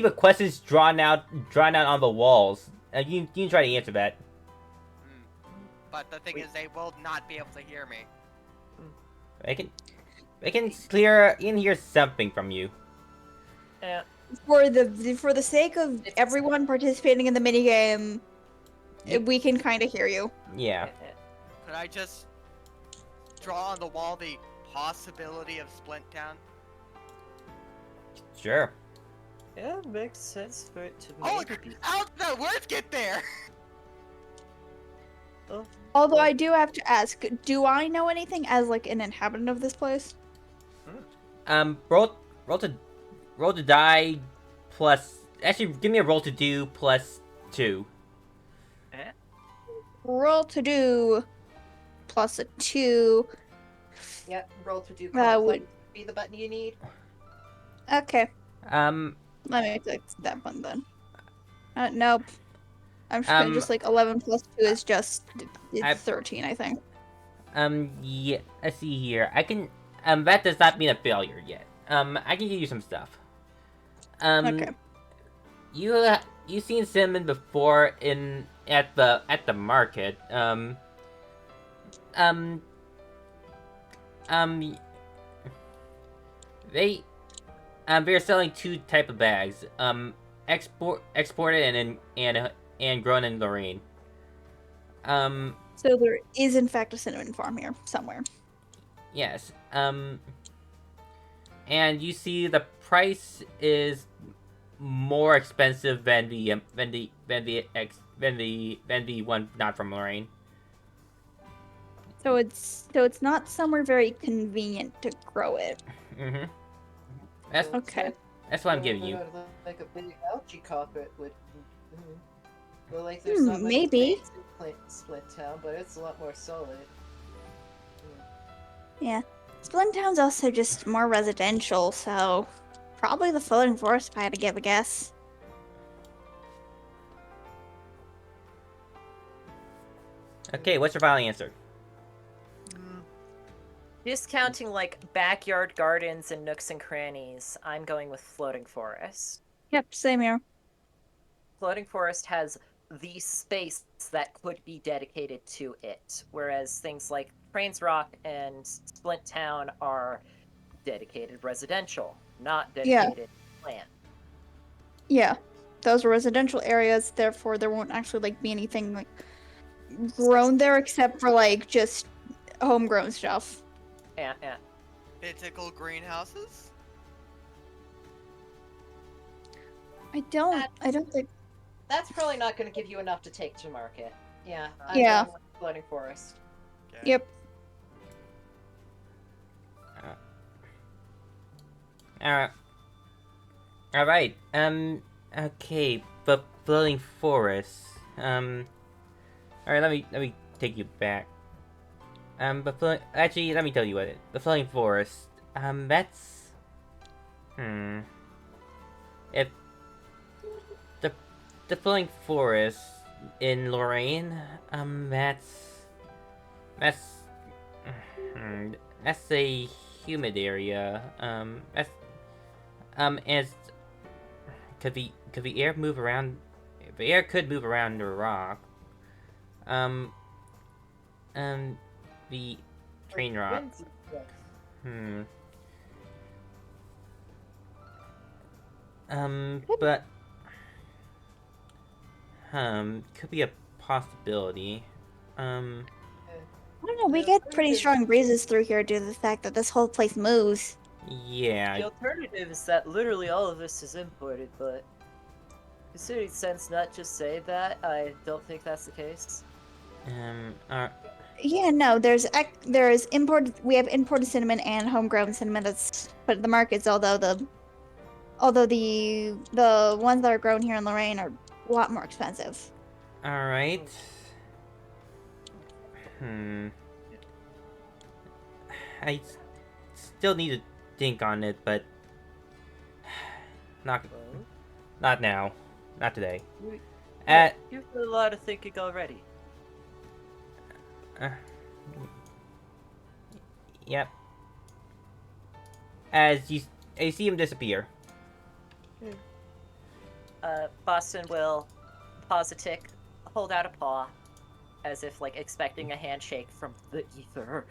the questions drawn out on the walls. You can try to answer that. But the thing is, they will not be able to hear me. I can hear something from you. Yeah. For the sake of everyone participating in the minigame, we can kind of hear you. Yeah. Could I just draw on the wall the possibility of Splint Town? Sure. Yeah, it makes sense for it to Oh, maybe be. how did the words get there? Oh, Although I do have to ask, do I know anything as like an inhabitant of this place? Roll to die plus. Actually, give me a roll to do plus 2. Roll to do plus a 2. Yep, roll to do That would be the button you need. Okay. Let me click that one then. Nope. I'm just gonna just like 11 plus 2 is just 13, I think. Yeah. Let's see here. I can. That does not mean a failure yet. I can give you some stuff. Okay. You seen cinnamon before at the market. They're selling 2 type of bags. Exported and grown in Laurine. So there is in fact a cinnamon farm here somewhere. Yes. And you see the price is more expensive than the one not from Laurine. So it's not somewhere very convenient to grow it. Mhm. That's Okay. That's what I'm giving you. Like a big algae carpet would. Well, like there's not much maybe. space in Split Town, but it's a lot more solid. Yeah. Splint Town's also just more residential, so probably the floating forest if I had to give a guess. Okay, what's your final answer? Discounting like backyard gardens and nooks and crannies, I'm going with floating forest. Yep, same here. Floating forest has the space that could be dedicated to it, whereas things like Trains Rock and Splint Town are dedicated residential, not dedicated land. Yeah. Those are residential areas, therefore there won't actually like be anything like grown there except for like just homegrown stuff. Yeah. Physical greenhouses? I don't think. That's probably not going to give you enough to take to market. Yeah. Yeah. going with Floating Forest. Okay. Yep. Alright. Okay, but floating forest. Alright, let me take you back. Actually, let me tell you what the floating forest. That's. If the floating forest in Laurine, that's a humid area. As could the air move around? The air could move around the rock. The train rock. But could be a possibility. I don't know, we get pretty strong breezes through here due to the fact that this whole place moves. Yeah. The alternative is that literally all of this is imported, but considering sense not just say that, I don't think that's the case. Yeah, no, there's imported. We have imported cinnamon and homegrown cinnamon that's put in the markets. Although the ones that are grown here in Laurine are a lot more expensive. All right. I still need to think on it, but not now, not today. You've done a lot of thinking already. Uh, yep. As you see him disappear. Boston will pause a tick, hold out a paw, as if like expecting a handshake from the ether.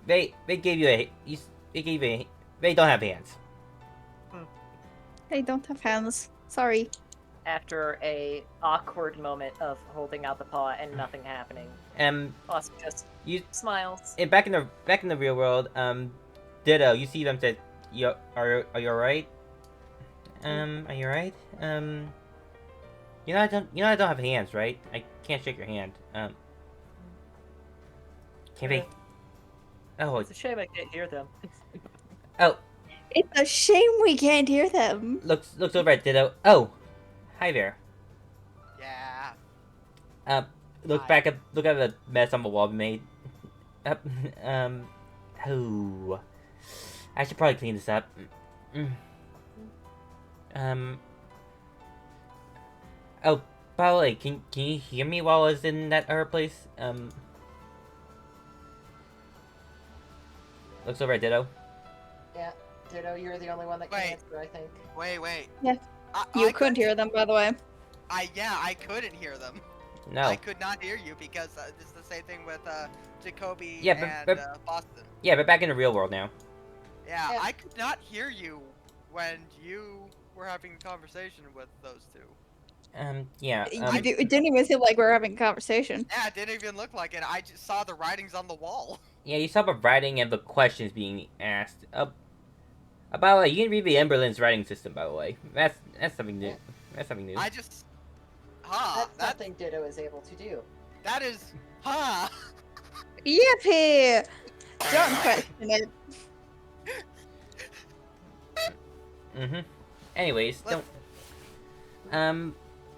They gave you they don't have hands. They don't have hands. Sorry. After a awkward moment of holding out the paw and nothing happening, Boston just smiles. Back in the real world, Ditto, you see them said, are you alright? Are you alright? I don't have hands, right? I can't shake your hand. Can't be. Oh, It's a shame I can't hear them. Oh. It's a shame we can't hear them. Looks over at Ditto. Oh, hi there. Yeah. Look Hi. look at the mess on the wall we made. Oh, I should probably clean this up. Oh, by the way, can you hear me while I was in that other place? Looks over at Ditto. Yeah, Ditto, you're the only one that can Wait. answer, I think. Wait. Yeah. I You couldn't hear them, by the way. I couldn't hear them. No. I could not hear you because it's the same thing with Jacoby Yeah, and Boston. Yeah, but back in the real world now. Yeah, Yeah. I could not hear you when you were having a conversation with those two. Yeah. It didn't even seem like we were having a conversation. Yeah, it didn't even look like it. I just saw the writings on the wall. Yeah, you saw the writing and the questions being asked. By the way, you can read the Emberlin's writing system. By the way, that's something new. Yeah. That's something new. I just, That's that something Ditto is able to do. that is, huh? Yippee! Don't question it. Anyways, Let's- don't.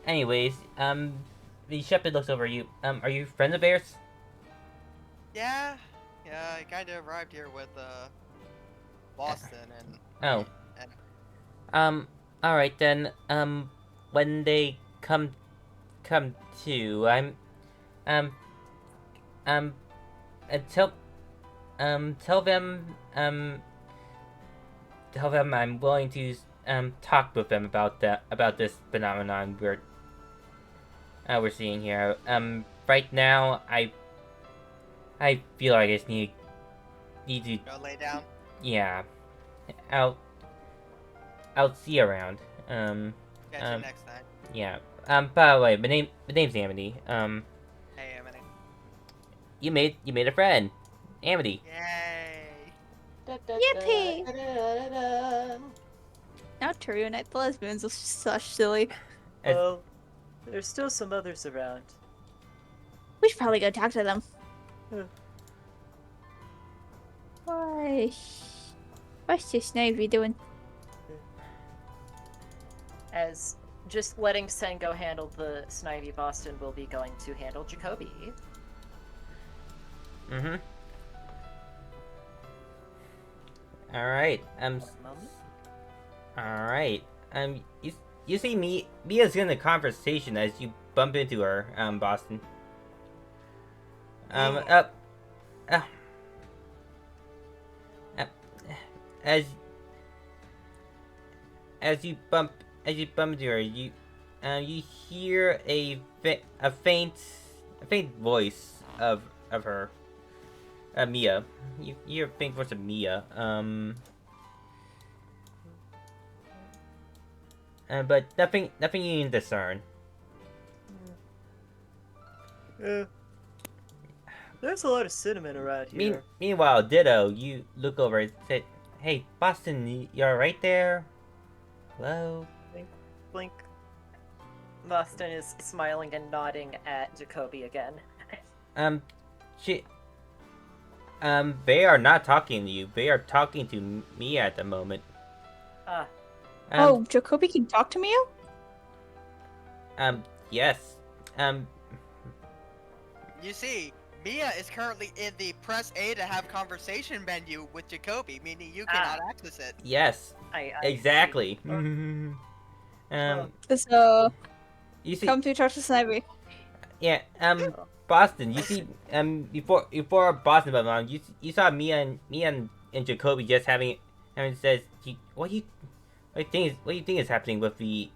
Anyways, the shepherd looks over at you. Are you friends of theirs? Yeah, I kind of arrived here with Boston and. Oh. And All right then. When they come to, tell them I'm willing to talk with them about this phenomenon we're seeing here. Right now I feel like I just need to, go lay down. yeah. I'll see you around. Catch you next time. Yeah. By the way, my name's Amity. Hey, Emily. You made a friend, Amity. Yay! Yippee! Not to reunite the lesbians was such silly. As- Well, there's still some others around. We should probably go talk to them. Huh. What's this Navy doing? As just letting Sen go handle the Snivy, Boston will be going to handle Jacoby. Mm-hmm. All right. Moment. All right. You see Mia's in a conversation as you bump into her, Boston. As you bump into her, you hear a faint voice of her, Mia. You hear a faint voice of Mia. But nothing you can discern. There's a lot of cinnamon around here. Meanwhile, Ditto, you look over and say, "Hey, Boston, you're right there. Hello." Blink, blink. Boston is smiling and nodding at Jacoby again. They are not talking to you. They are talking to me at the moment. Ah, Oh, Jacoby can talk to me? Yes. You see, Mia is currently in the press A to have conversation menu with Jacoby, meaning you cannot access it. Yes. I Exactly. So You see, come to talk to Snivy. yeah, Boston. You see, before Boston, but you saw me and Jacoby just having says, what do you think is happening with the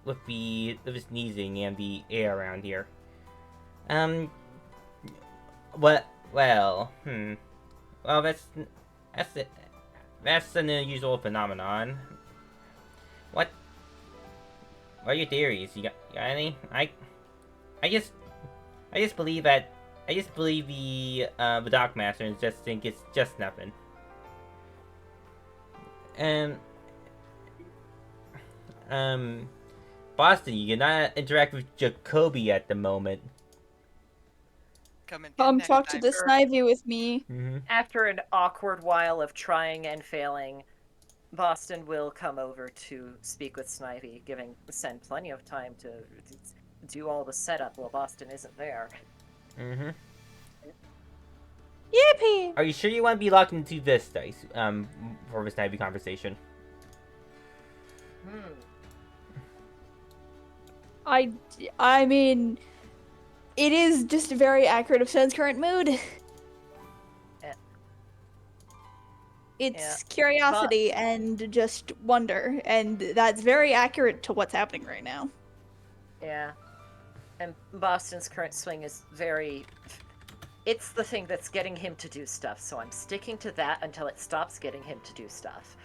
sneezing and the air around here? What? Well, well, that's it. That's an unusual phenomenon. What? What are your theories? You got any? I just believe that. I just believe the Dock Masters just think it's just nothing. And Boston, you cannot interact with Jacoby at the moment. Come talk to the Snivy with me. After an awkward while of trying and failing, Boston will come over to speak with Snivy, giving Sen plenty of time to do all the setup while Boston isn't there. Yippee! Are you sure you want to be locked into this dice for this Snivy conversation? I mean, it is just very accurate of Sen's current mood. Yeah. It's curiosity and just wonder, and that's very accurate to what's happening right now. Yeah. And Boston's current swing is very... It's the thing that's getting him to do stuff, so I'm sticking to that until it stops getting him to do stuff.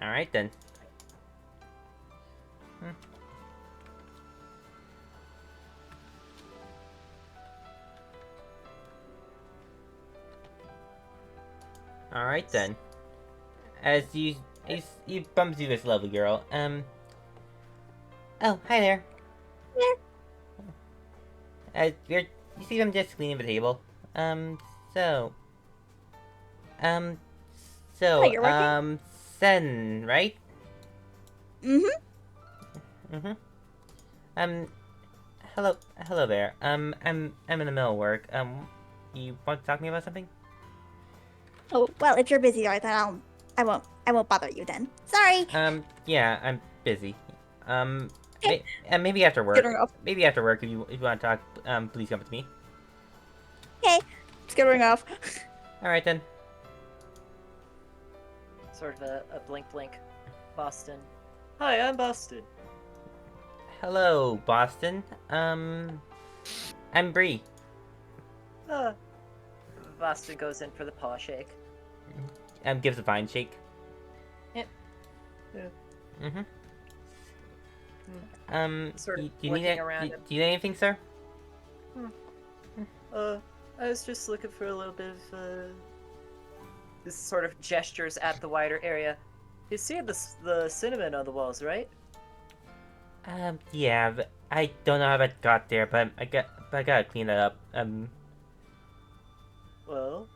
Alright then. Alright then. As you bump into this lovely girl, oh, hi there. You see I'm just cleaning the table. So, Oh, you're working? Sen, right? Hello there. I'm in the middle of work. You want to talk to me about something? Oh, well, if you're busy right then I won't bother you then. Sorry. Yeah, I'm busy. Maybe after work. Maybe after work, if you want to talk, please come with me. Okay. Just get ring off. Alright then. Sort of a blink. Boston. Hi, I'm Boston. Hello, Boston. I'm Bree. Boston goes in for the paw shake. Gives a fine shake. Yeah. Sort of do you looking around him. Do you need anything, sir? I was just looking for a little bit of, This sort of gestures at the wider area. You see the cinnamon on the walls, right? Yeah, but I don't know how that got there, but I gotta clean it up. Well,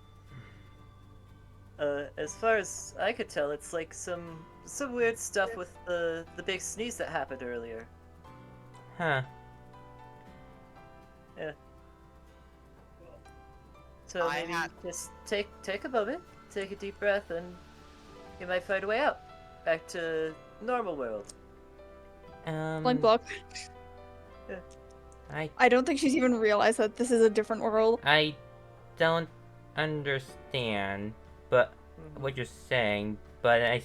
as far as I could tell, it's like some weird stuff with the big sneeze that happened earlier. Huh. Yeah. So maybe just take a moment, take a deep breath, and you might find a way out. Back to normal world. Blink block. Yeah. I don't think she's even realized that this is a different world. I don't understand, but what you're saying, but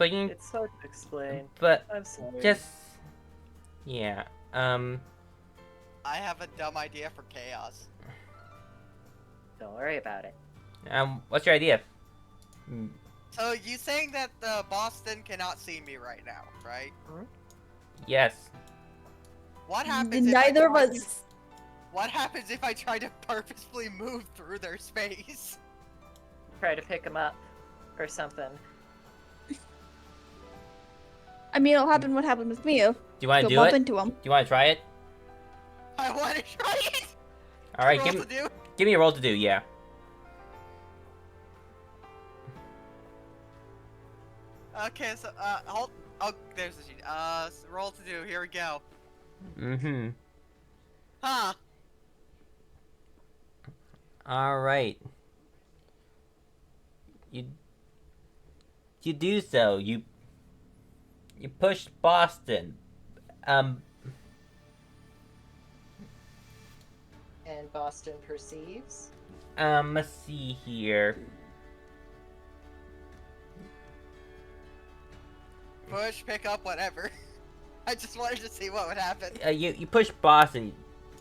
you. It's hard to explain. But I'm sorry. just yeah. I have a dumb idea for chaos. Don't worry about it. What's your idea? So you saying that the Boston cannot see me right now, right? Yes. What happens? Neither of us. What happens if I try to purposefully move through their space? Try to pick him up, or something. I mean, it'll happen what happened with me. Do you want to do bump it? into him. Do you want to try it? I want to try it. All right, give me a roll to do. Yeah. Okay, so hold. Oh, there's the sheet. Roll to do. Here we go. Huh. All right. you do so. You push Boston. And Boston perceives. Let's see here. Push, pick up, whatever. I just wanted to see what would happen. You push Boston.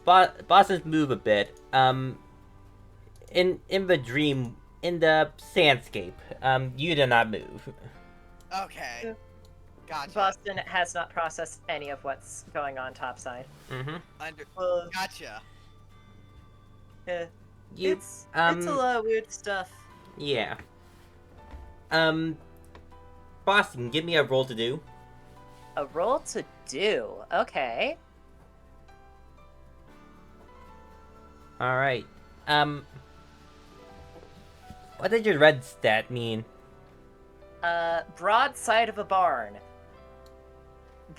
Boston's move a bit. In the dream, in the sandscape, you do not move. Okay. Gotcha. Boston has not processed any of what's going on topside. Gotcha. Yeah. You, It's a lot of weird stuff. Yeah. Boston, give me a roll to do. A roll to do. Okay. Alright. What did your red stat mean? Broad side of a barn.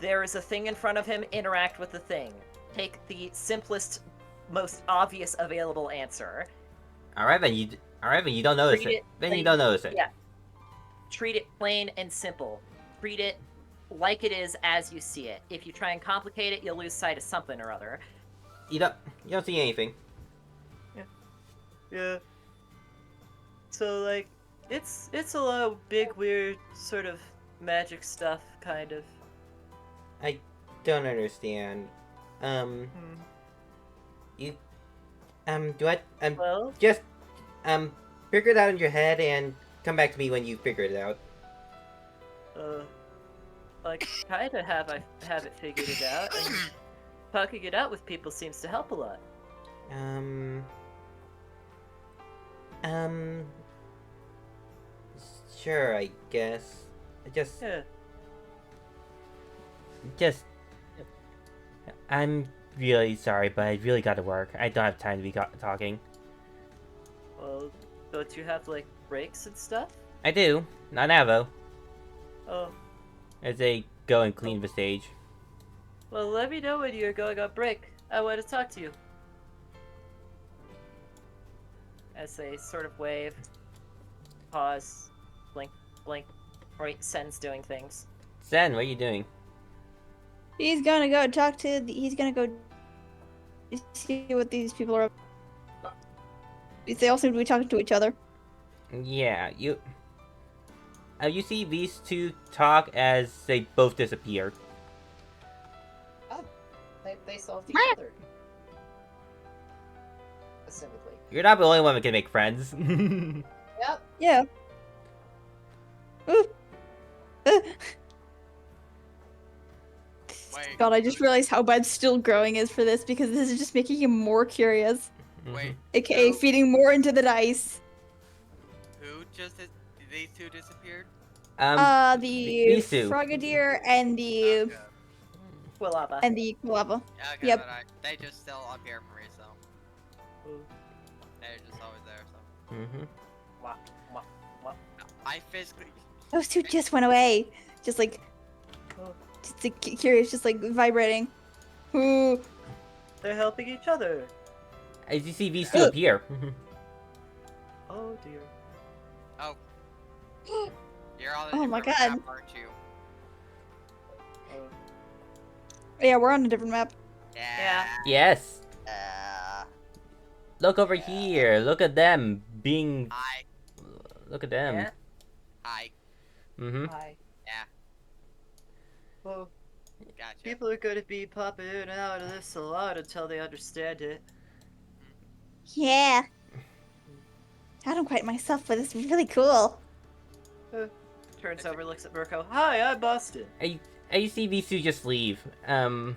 There is a thing in front of him, interact with the thing. Take the simplest, most obvious available answer. Alright, then you don't notice Treat it. it Then you like- don't notice it. Yeah. Treat it plain and simple. Treat it like it is as you see it. If you try and complicate it, you'll lose sight of something or other. You don't see anything. Yeah. So like, it's a lot of big weird sort of magic stuff, kind of. I don't understand. You do I Well, just figure it out in your head and come back to me when you figure it out. like kinda have it figured it out, and talking it out with people seems to help a lot. Sure, I guess. Yeah. I'm really sorry, but I really gotta work. I don't have time to be talking. Well, don't you have like breaks and stuff? I do, not now though. Oh, As they go and clean the stage. well, let me know when you're going on break. I want to talk to you. As they sort of wave, pause, blink, blink. Right, Sen's doing things. Sen, what are you doing? He's gonna go talk to. He's gonna go see what these people are. They all seem to be talking to each other. Yeah, you see these two talk as they both disappear. Oh, they solved each other. Assumedly. You're not the only one that can make friends. Yep. Yeah. Ooh. Wait. God, I just realized how bad still growing is for this because this is just making him more curious. Wait. AKA Who- feeding more into the dice. Who just these two disappeared? The these two. Frogadier and the Okay. Quilaba. Quilava. Okay, Yep. but they just still appear for me, so they're just always there. So Wah, wah, wah. I physically. Those two just went away. Just like curious, just like vibrating. Ooh. They're helping each other. As you see these two appear. Oh dear. Oh. You're on a Oh my different God. map, aren't you? Yeah, we're on a different map. Yeah. Yes. Yeah. Look over here. Look at them being. Hi. Look at them. Yeah. Hi. Mm-hmm. Hi. Well, Gotcha. people are going to be popping in and out of this a lot until they understand it. Yeah. I don't quite myself, but it's really cool. Turns over, looks at Mirko. Hi, I'm Boston. You see these two just leave. Hmm.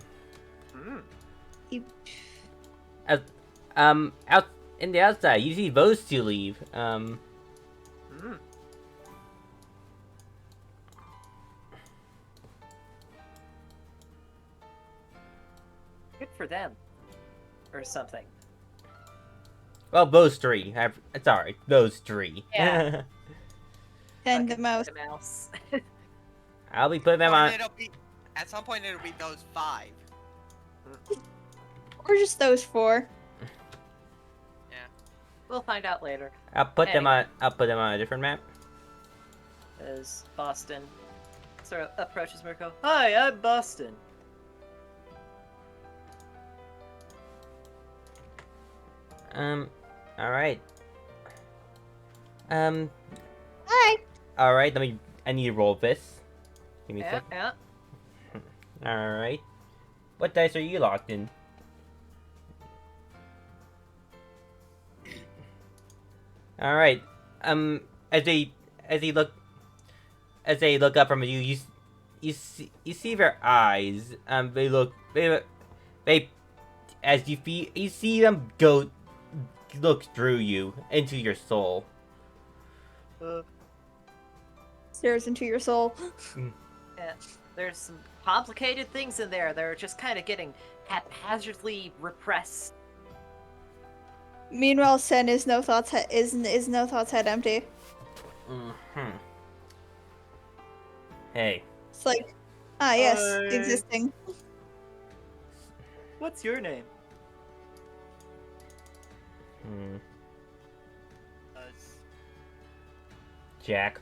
Out in the outside, you see those two leave. Hmm. Good for them. Or something. Well, those three. Sorry, those three. Yeah. And the Fucking mouse. mouse. I'll be putting them Or on. at some point it'll be those 5. Or just those 4. We'll find out later. I'll put them on a different map. as Boston sort of approaches Mirko. Hi, I'm Boston. Alright. Hi. Alright, I need to roll this. Give me a Yeah, sec. yeah. Alright. What dice are you locked in? Alright. As they look up from you, you see their eyes. They as you see them look through you into your soul. Stares into your soul. Yeah. There's some complicated things in there. They're just kind of getting haphazardly repressed. Meanwhile, Sen is no thoughts head empty. Hey. It's like, yes, Hi. existing. What's your name? Jack.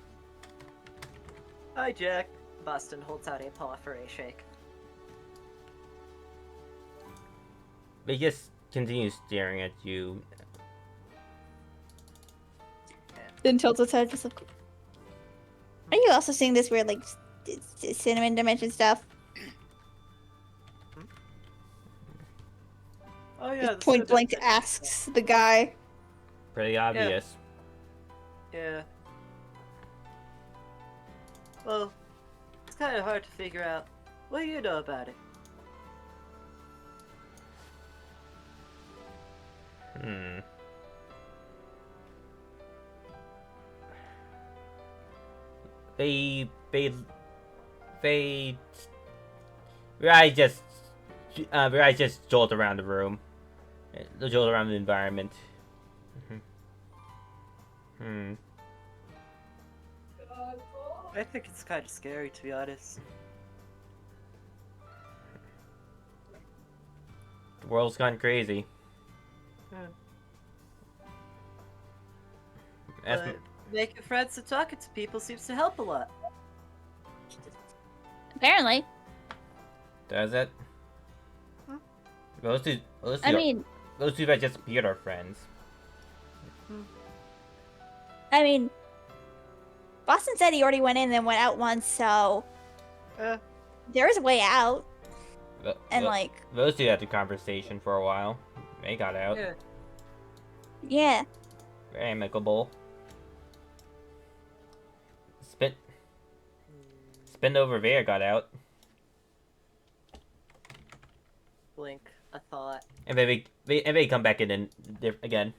Hi, Jack. Boston holds out a paw for a shake. They just continue staring at you. Then tilts its head, just like. Are you also seeing this weird, like, cinnamon dimension stuff? Oh yeah. Just the point cinnamon blank thing. asks the guy. Pretty obvious. Yeah. Well, it's kind of hard to figure out. What do you know about it? Your eyes just jolt around the room. Jolt around the environment. I think it's kind of scary, to be honest. The world's gone crazy. But making friends and talking to people seems to help a lot. Apparently. Does it? Those two that just appeared are friends. Boston said he already went in and went out once, so there's a way out. And Those two had the conversation for a while. They got out. yeah. Very amicable. Spin over there got out. Blink a thought. And they come back in again.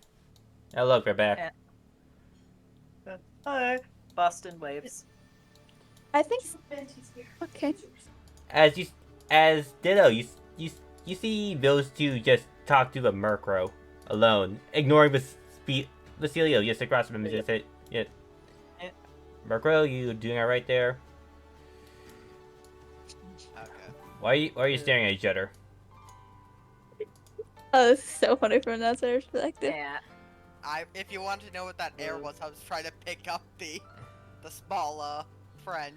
Oh look, they're back. Hi. Boston waves. I think. Okay. As Ditto, you see those two just talk to the Murkrow alone, ignoring Basilio just across from him. Just say, yeah. Murkrow, you doing alright there? Okay. Why are you staring at each other? Oh, this is so funny from an outsider's perspective. Yeah. If you want to know what that air was, I was trying to pick up the small friend.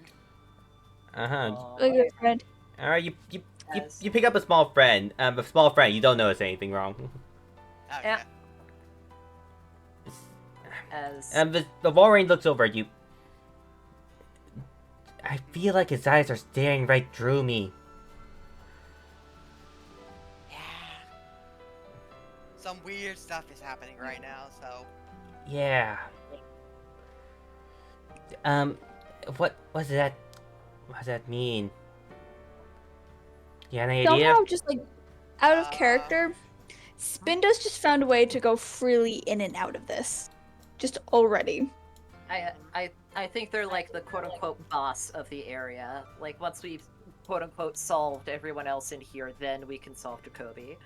A good friend. All right, you pick up a small friend. A small friend. You don't notice anything wrong. Okay. Yeah. As The Laurine looks over at you. I feel like his eyes are staring right through me. Yeah. Some weird stuff is happening right now, so. Yeah. What does that mean? You have any idea? Somehow, just like out of character, Spindo's just found a way to go freely in and out of this. Just already. I think they're like the quote-unquote boss of the area. Like, once we've quote-unquote solved everyone else in here, then we can solve Jacoby.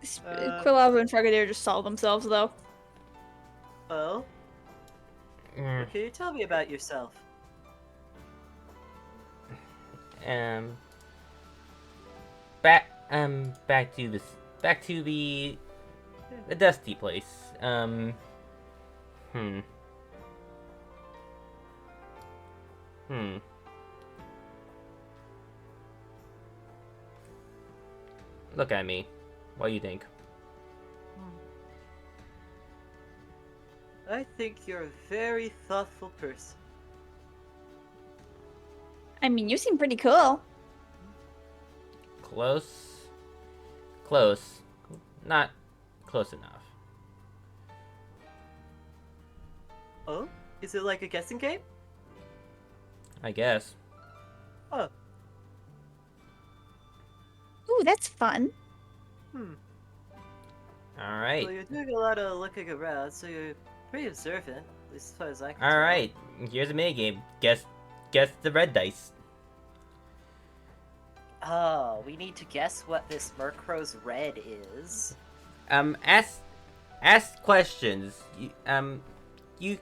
Quilava and Frogadier just solve themselves, though. Well, what can you tell me about yourself? Back to the dusty place. Hmm. Hmm. Look at me. What do you think? I think you're a very thoughtful person. I mean, you seem pretty cool. Close. Close. Not close enough. Oh? Is it like a guessing game? I guess. Oh. Ooh, that's fun. Alright. Well, you're doing a lot of looking around, so you're pretty observant, at least as far as I can tell. Alright. Here's a minigame. Guess the red dice. Oh, we need to guess what this Murkrow's red is. Ask questions. You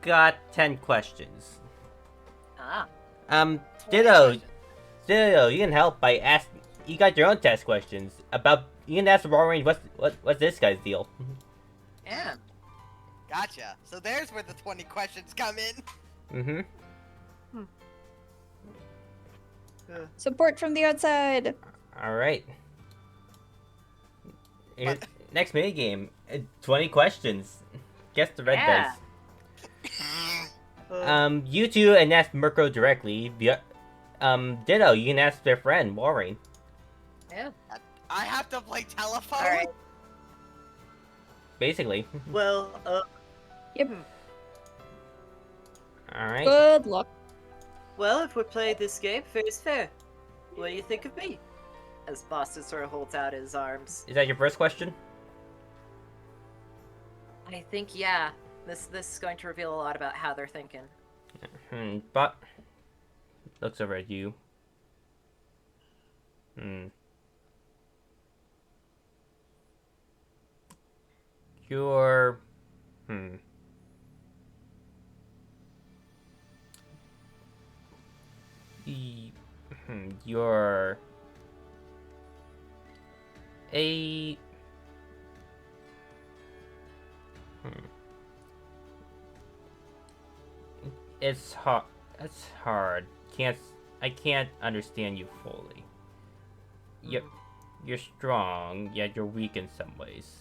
got 10 questions. Ah. Ditto, you can help by asking. You got your own test questions about. You can ask Laurine what's this guy's deal. Yeah. Gotcha. So there's where the 20 questions come in. Mm-hmm. Support from the outside. All right. Here's next minigame. 20 questions. Guess the red Yeah. dice. You two and ask Murkrow directly. Ditto, you can ask their friend Laurine. Yeah. I have to play telephone? Alright. Basically. Well, Yep. All right. Good luck. well, if we're playing this game, fair is fair. What do you think of me? As Boston sort of holds out his arms. Is that your first question? I think, yeah. This is going to reveal a lot about how they're thinking. But looks over at you. You're You're a It's hard. It's hard. I can't understand you fully. You're strong, yet you're weak in some ways.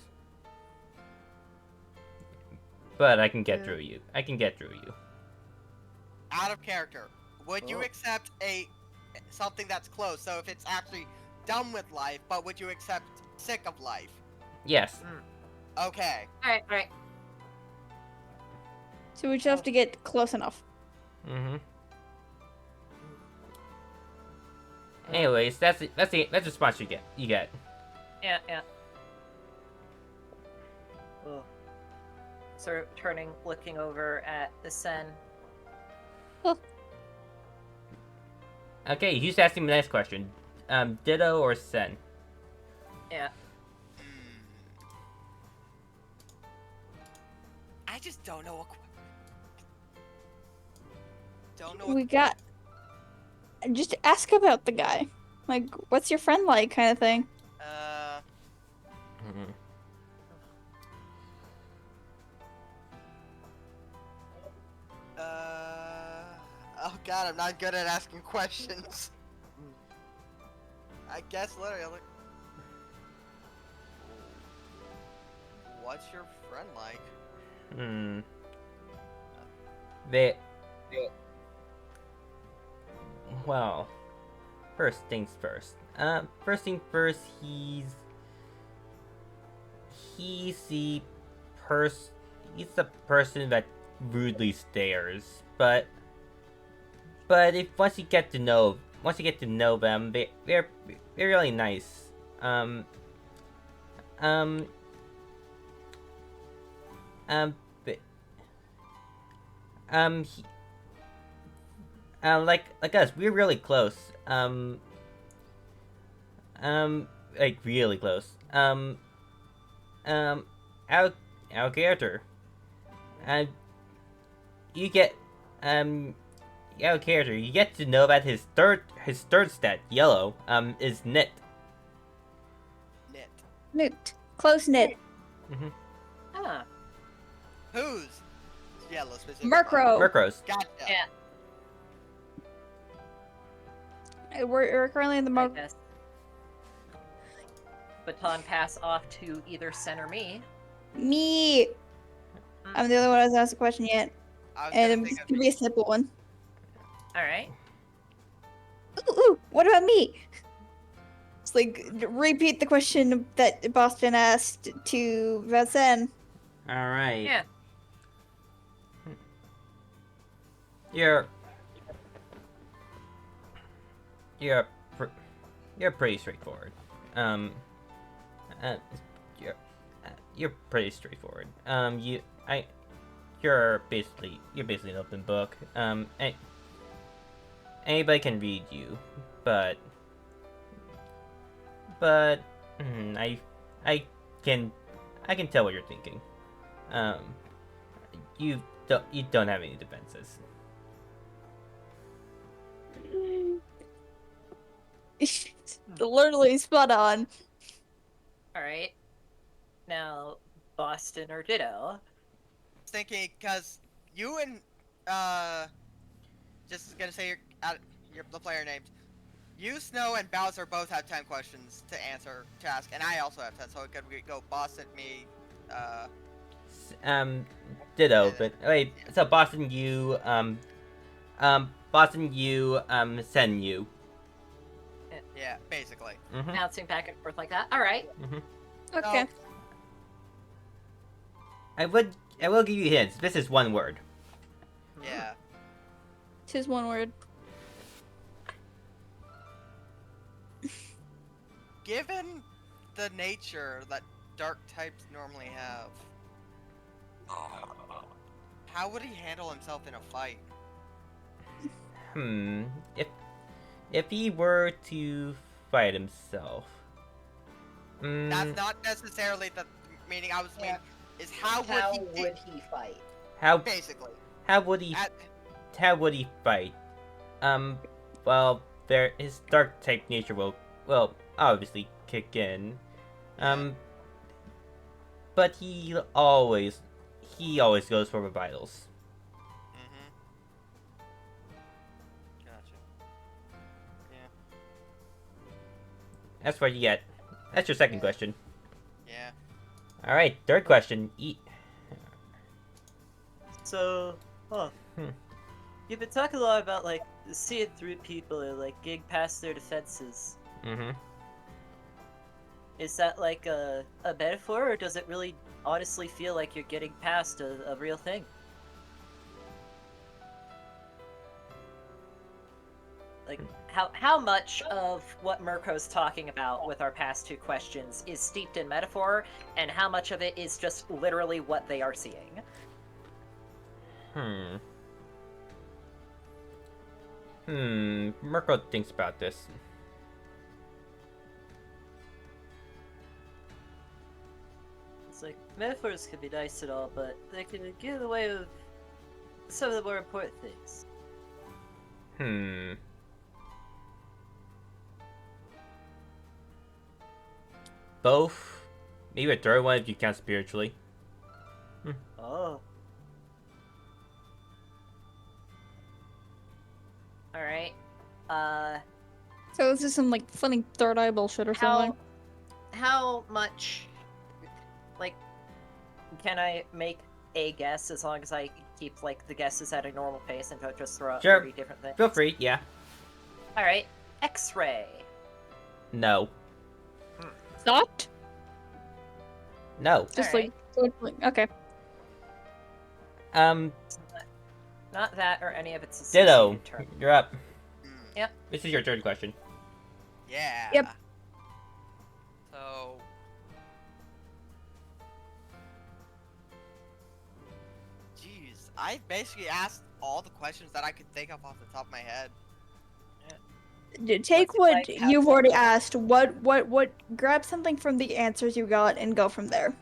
But I can get through you. I can get through you. Out of character. Would you accept something that's close? So if it's actually done with life, but would you accept sick of life? Yes. Okay. Alright. So we just have to get close enough. Mm-hmm. Anyways, that's the response you get. Yeah. Oh. Sort of turning, looking over at the Sen. Okay, who's asking the next question? Ditto or Sen? Yeah. I just don't know what. We got. Just ask about the guy. Like, what's your friend like, kind of thing. Oh god, I'm not good at asking questions. I guess literally, I'm like, what's your friend like? Well, first things first. First thing first, he's the person that rudely stares, but if once you get to know them, they're really nice. Like us, we're really close. Like really close. Our character. You get our character. You get to know that his third stat, yellow, is knit. Knit. Knit. Close knit. Mm-hmm. Ah. Who's yellow specifically? Murkrow. Murkrows. Gotcha. Yeah. We're currently in the I Murk. guess. Baton pass off to either Sen or me. Me. I'm the only one who hasn't asked a question yet, I was and gonna it's think gonna be a simple one. All right. Ooh, what about me? It's like repeat the question that Boston asked to Vincent. All right. Yeah. You're you're pretty straightforward. Uh, you're pretty straightforward. You're basically an open book. Anybody can read you, but I can tell what you're thinking. You don't have any defenses. Literally spot on. All right. Now, Boston or Ditto. thinking because you and just gonna say the player names. You, Snow, and Bowser both have 10 questions to ask, and I also have 10, so it could go Boston, me, Ditto, but wait, so Boston, you, send you. yeah, basically. Mm-hmm. Bouncing back and forth like that. All right. Mm-hmm. Okay. So, I will give you hints. This is one word. yeah. Tis one word. Given the nature that dark types normally have, how would he handle himself in a fight? If he were to fight himself, That's not necessarily the meaning I was Yeah. meaning. Is how would he fight? how basically. how would he At, fight? Well, his dark type nature will obviously kick in. But he always goes for the vitals. Gotcha. Yeah. That's what you get. That's your second question. Yeah. All right, third question. So, Hmm. you've been talking a lot about like seeing through people and like getting past their defenses. Mm-hmm. Is that like a metaphor, or does it really honestly feel like you're getting past a real thing? Like, How much of what Mirko's talking about with our past two questions is steeped in metaphor, and how much of it is just literally what they are seeing? Mirko thinks about this. It's like metaphors can be nice and all, but they can get in the way of some of the more important things. Both. Maybe a third one if you count spiritually. Oh. All right. So this is some like funny third eye bullshit or something. How much, like, can I make a guess as long as I keep like the guesses at a normal pace and don't just throw out Sure. 30 different things? Feel free, yeah. All right. X-ray. No. Stopped? No. Just Alright. okay. Not that or any of its Ditto. associated terms. You're up. Yep. This is your third question. Yeah. Yep. So. Jeez, I basically asked all the questions that I could think of off the top of my head. Take What's it what like? How you've does already it work? asked. Grab something from the answers you got and go from there.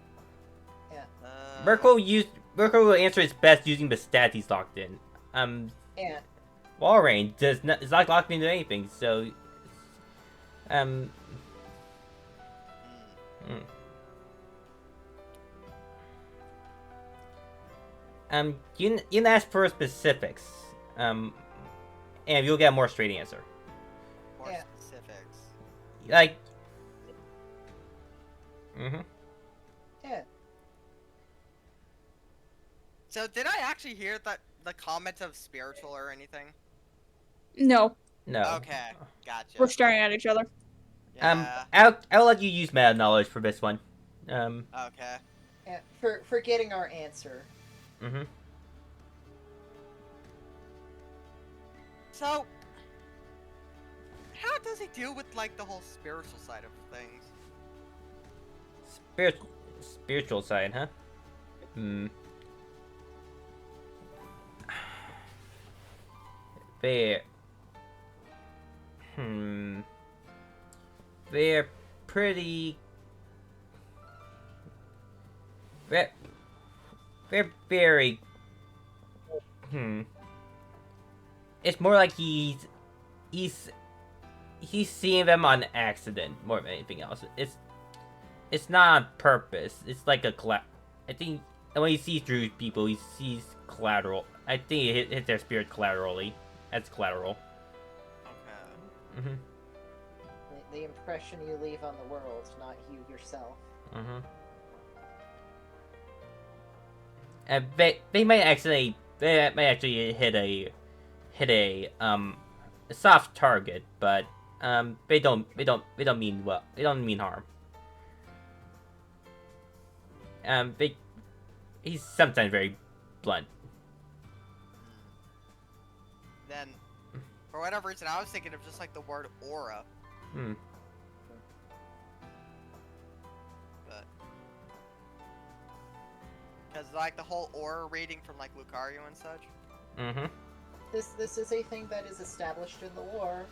Mirko will answer his best using the stats he's locked in. Yeah. Laurine is not locked into anything, so You can ask for specifics. And you'll get a more straight answer. More Yeah. specifics. Like. Yeah. So did I actually hear that the comment of spiritual or anything? No, No. Okay, gotcha. we're staring at each other. Yeah. I'll let you use meta knowledge for this one. Okay. Yeah. For getting our answer. So, how does he deal with like the whole spiritual side of things? Spiritual side, huh? They're they're pretty. They're very. It's more like he's seeing them on accident more than anything else. It's not on purpose. It's like a I think when he sees through people, he sees collateral. I think it hits their spirit collaterally. That's collateral. Okay. The impression you leave on the world, not you yourself. And they might actually hit a soft target, but they don't mean well. They don't mean harm. He's sometimes very blunt. Then, for whatever reason, I was thinking of just like the word aura. But because like the whole aura reading from like Lucario and such. This is a thing that is established in the lore.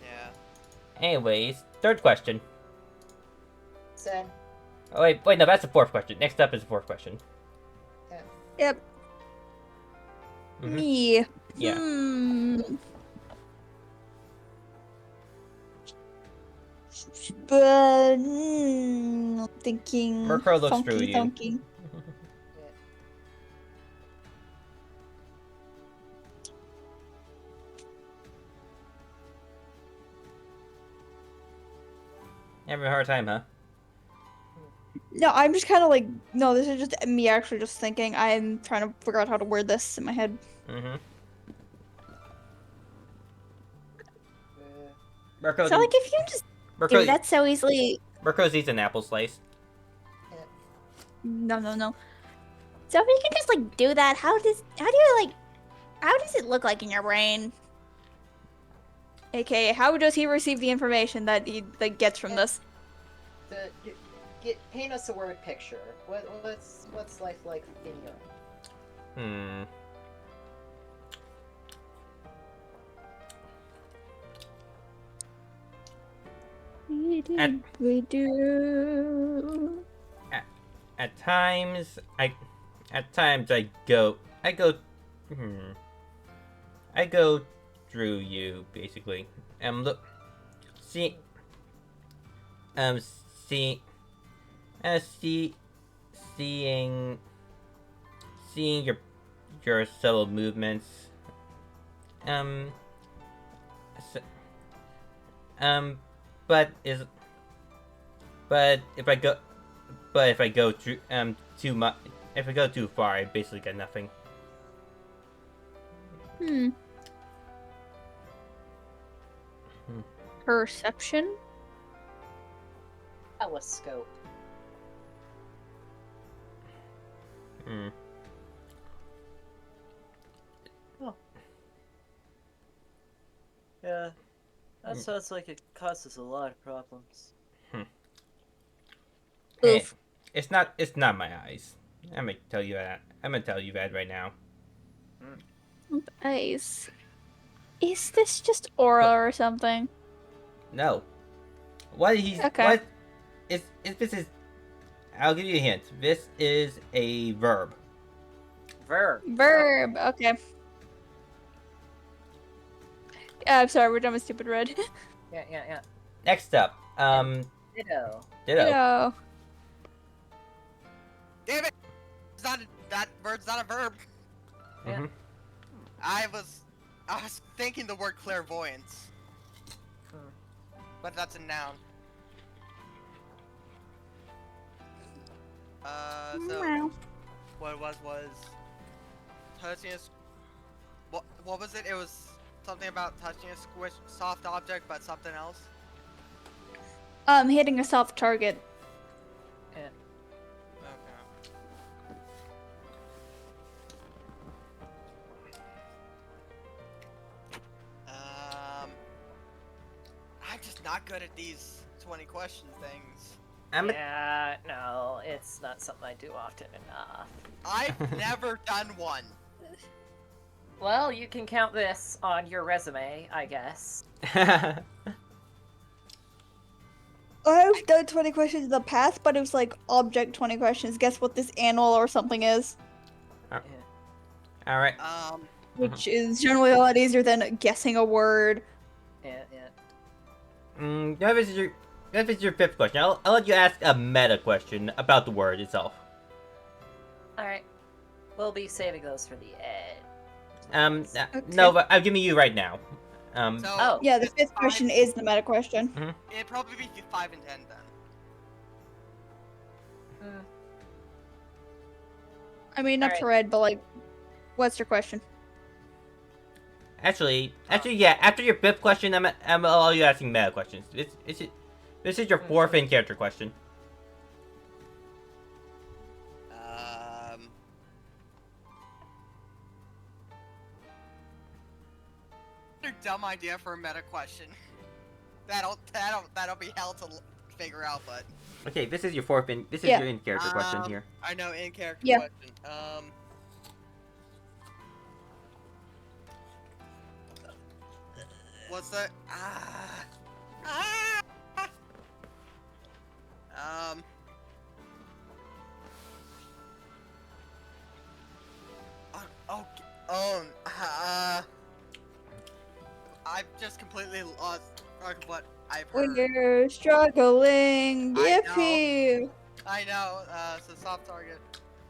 Yeah. Anyways, third question. Said. Oh wait, no, that's the fourth question. Next up is the fourth question. Yep. Me. Yeah. But I'm thinking. Murkrow looks funky, through you. Funky. Having a hard time, huh? No, I'm just kind of like, no, this is just me actually just thinking. I'm trying to figure out how to word this in my head. Murkrow, So, like, if you just do that so easily. Murkrow eats an apple slice. No. So, if you can just, like, do that, how does it look like in your brain? AKA, how does he receive the information that he gets from this? Paint us a word picture. What's life like in your? We do. At times I go through you basically. Seeing your subtle movements. But if I go too much, if I go too far, I basically get nothing. Perception? Telescope. Yeah, that sounds like it causes a lot of problems. Hey, it's not my eyes. I'm gonna tell you that right now. Eyes. Is this just aura or something? No. What he's Okay. what is this is I'll give you a hint. This is a verb. Verb. Okay. I'm sorry, we're done with stupid red. Yeah. Next up, Ditto. Ditto. Damn it! That word's not a verb. Mhm. I was thinking the word clairvoyance, but that's a noun. So Wow. what it was touching a. What was it? It was something about touching a soft object, but something else. Hitting a soft target. Yeah. Okay. I'm just not good at these 20 question things. Yeah, no, it's not something I do often enough. I've never done one. Well, you can count this on your resume, I guess. I've done 20 questions in the past, but it was like object 20 questions. Guess what this animal or something is? All right. Which is generally a lot easier than guessing a word. Yeah. That is your fifth question. I'll let you ask a meta question about the word itself. Alright. We'll be saving those for the end. No, but I'm giving you right now. Oh. Yeah, the fifth question is the meta question. It'd probably be 5 and 10 then. I mean, not to read, but like, what's your question? Actually, yeah. After your fifth question, I'm all you asking meta questions. This is your fourth in-character question. A dumb idea for a meta question. That'll be hell to figure out, but. Okay, this is your fourth this is your in-character question here. I know in-character question. What's that? I've just completely lost what I've heard. We're struggling. Yippee! I know. So soft target.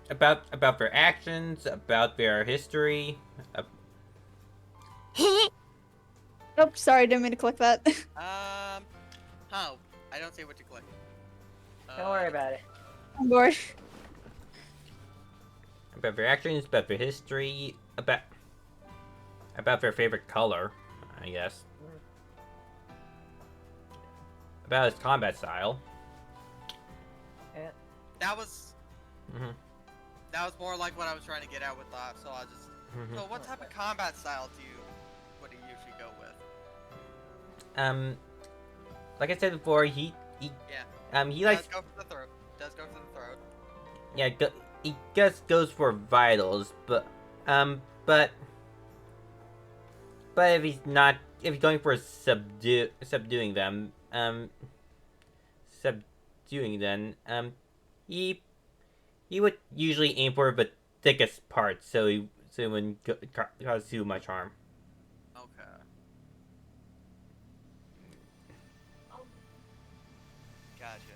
About their actions, about their history. Oh, sorry, didn't mean to click that. Oh, I don't see what you click. Don't worry about it. I'm bored. About their actions, about their history, about their favorite color, I guess. About his combat style. Yeah. That was more like what I was trying to get at with that. So I just. So what type of combat style would he usually go with? Like I said before, he likes. Does go for the throat. Does go for the throat. Yeah, he just goes for vitals, but if he's going for subduing them, he would usually aim for the thickest parts, so it wouldn't cause too much harm. Okay. Gotcha.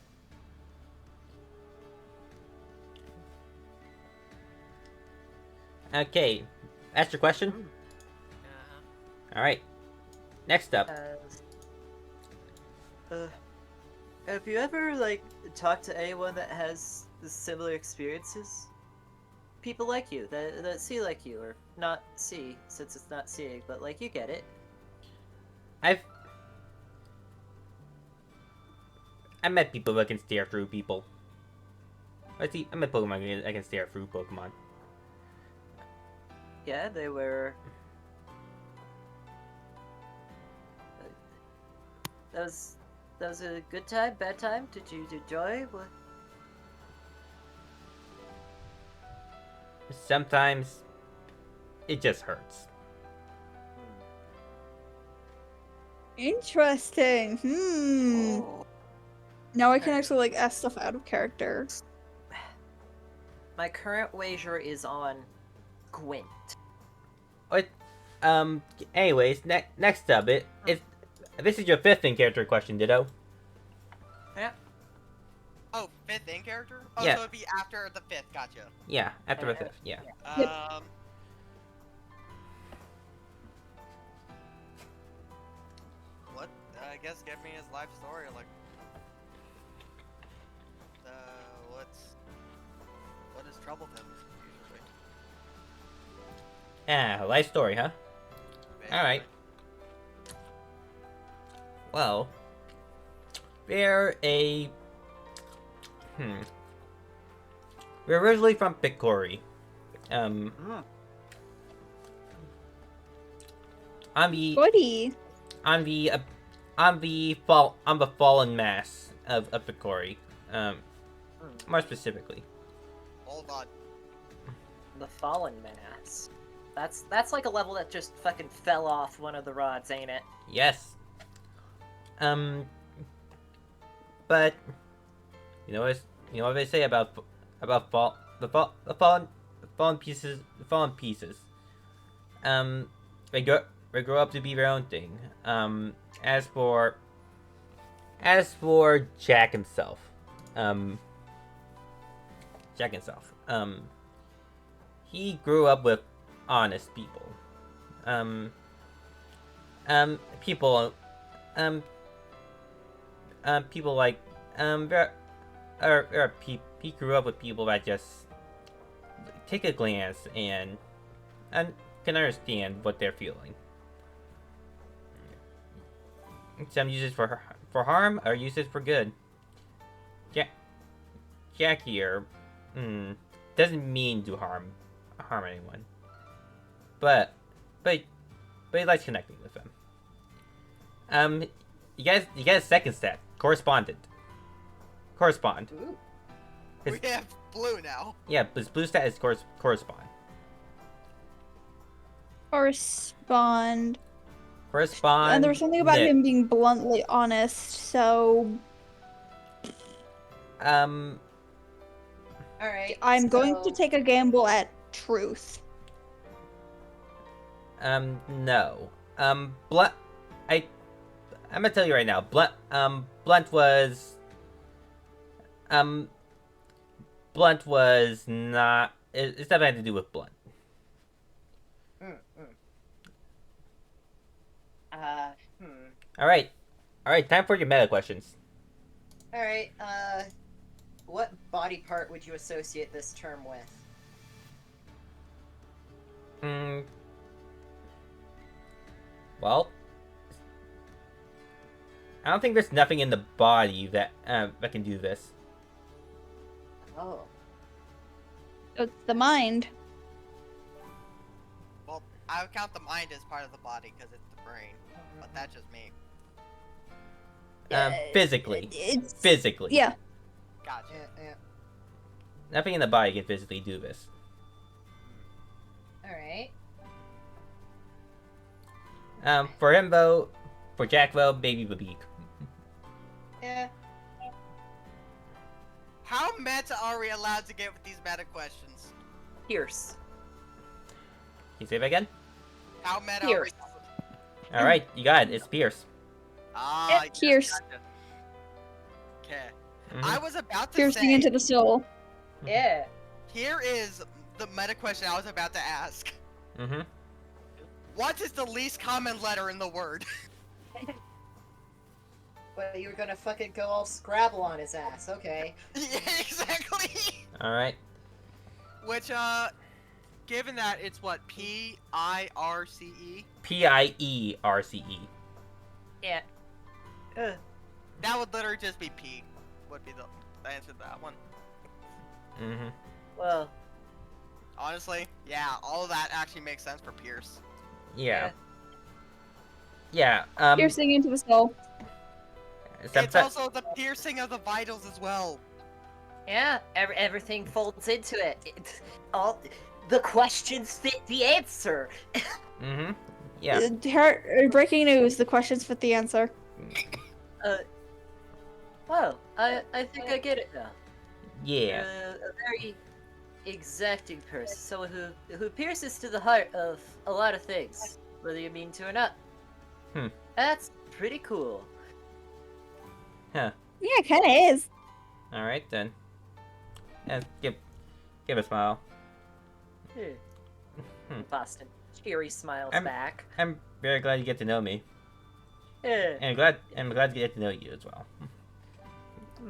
Okay, that's your question. All right. Next up. Have you ever like talked to anyone that has similar experiences? People like you that see like you, or not see, since it's not seeing, but like you get it. I met people that can stare through people. I met Pokemon that can stare through Pokemon. Yeah, they were. That was a good time, bad time. Did you enjoy? What? Sometimes it just hurts. Interesting. Now I can actually like ask stuff out of character. My current wager is on Gwent. Anyways, next up, this is your fifth in character question, Ditto. Yeah. Oh, fifth in character? Oh, Yeah. so it'd be after the fifth. Gotcha. Yeah, after the fifth. Yeah. I guess give me his life story. Like, what has troubled him usually? Ah, life story, huh? Basically. Alright. Well, we're we're originally from Picori. On the Goody. on the fallen mass of Picori. More specifically. Hold on. The Fallen Mass. That's like a level that just fucking fell off one of the rods, ain't it? Yes. But you know what they say about the fallen pieces. They grow up to be their own thing. As for Jack himself, he grew up with honest people. People like he grew up with people that just take a glance and can understand what they're feeling. Some use it for harm, or use it for good. Jack here, doesn't mean to harm anyone, but he likes connecting with them. You guys get a second stat. Correspond. Ooh. We have blue now. Yeah, his blue stat is correspond. Correspond. Correspond. And there was something about lit. him being bluntly honest, so All right. I'm going to so- take a gamble at truth. No. Blunt. I'm gonna tell you right now. Blunt was. Blunt was not. It's nothing to do with Blunt. All right. Time for your meta questions. All right. What body part would you associate this term with? Well, I don't think there's nothing in the body that can do this. Oh. It's the mind. Well, I would count the mind as part of the body because it's the brain, but that's just me. Physically. Physically. Yeah. Gotcha. Yeah. Nothing in the body can physically do this. All right. For him though, for Jack though, maybe the beak. Yeah. How meta are we allowed to get with these meta questions? Pierce. Can you say that again? How meta Pierce. are we? All right, you got it. It's Pierce. Ah, Yeah, Pierce. Gotcha. Okay. Mhm. I was about to Piercing say, into the soul. Yeah. here is the meta question I was about to ask. Mm-hmm. What is the least common letter in the word? Well, you were gonna fucking go all Scrabble on his ass. Okay. Yeah, exactly. All right. Which, given that it's what, P-I-R-C-E? P-I-E-R-C-E. Yeah. That would literally just be P, would be the answer to that one. Mm-hmm. Well, Honestly, yeah, all of that actually makes sense for Pierce. Yeah. Yeah. Piercing into the soul. It's also the piercing of the vitals as well. yeah. Everything folds into it. All the questions fit the answer. Mm-hmm. Yeah. Breaking news, the questions fit the answer. Well, I think I get it now. Yeah. A very exacting person, someone who pierces to the heart of a lot of things, whether you mean to or not. That's pretty cool. Huh. Yeah, it kind of is. All right then. And give a smile. Boston cheery smiles I'm- back. I'm very glad you get to know me. Yeah. And I'm glad to get to know you as well.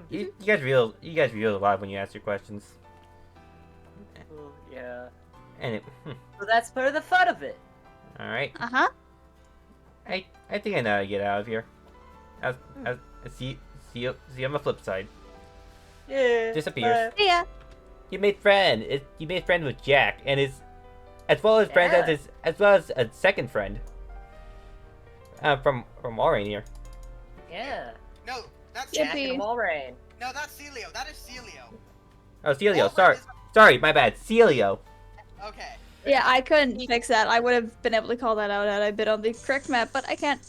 You guys reveal a lot when you ask your questions. Well, yeah. And Well, that's part of the fun of it. all right. Uh-huh. I think I know how to get out of here. I see you on the flip side. Yeah. Disappears. See ya. You made friend with Jack, and as well as Yeah. as well as a second friend. From Laurine here. Yeah. No, that's Yep. Jack Yippee. and Walrain. No, that's Celio. That is Celio. Oh, Celio. Walrain Sorry, my bad. Celio. Okay. Yeah, I couldn't fix that. I would have been able to call that out had I been on the correct map, but I can't.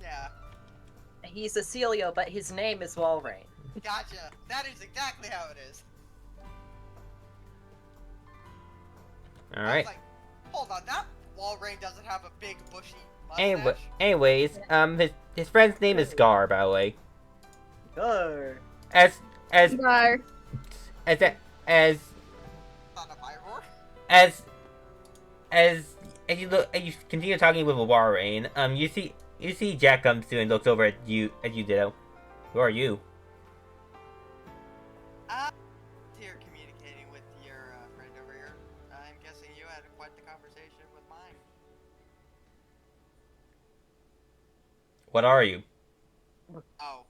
Yeah. He's a Celio, but his name is Walrain. Gotcha. That is exactly how it is. All I right. was like, hold on, that Walrain doesn't have a big bushy mustache. Anyways, his friend's name is Gar, by the way. Go. As Gar. as Not a Myror. as you continue talking with Laurine, you see Jack comes to and looks over at you Ditto. Who are you? Here communicating with your friend over here. I'm guessing you had quite the conversation with mine. What are you? Oh,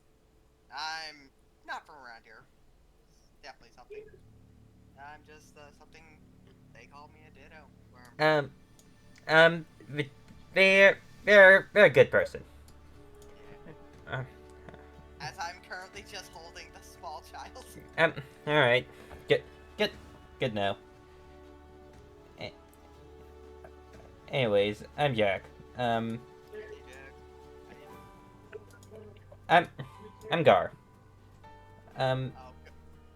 I'm not from around here. It's definitely something. I'm just something they call me a ditto. Or, They're a good person. as I'm currently just holding the small child. All right, good now. Anyways, I'm Jack. I'm Gar. Oh,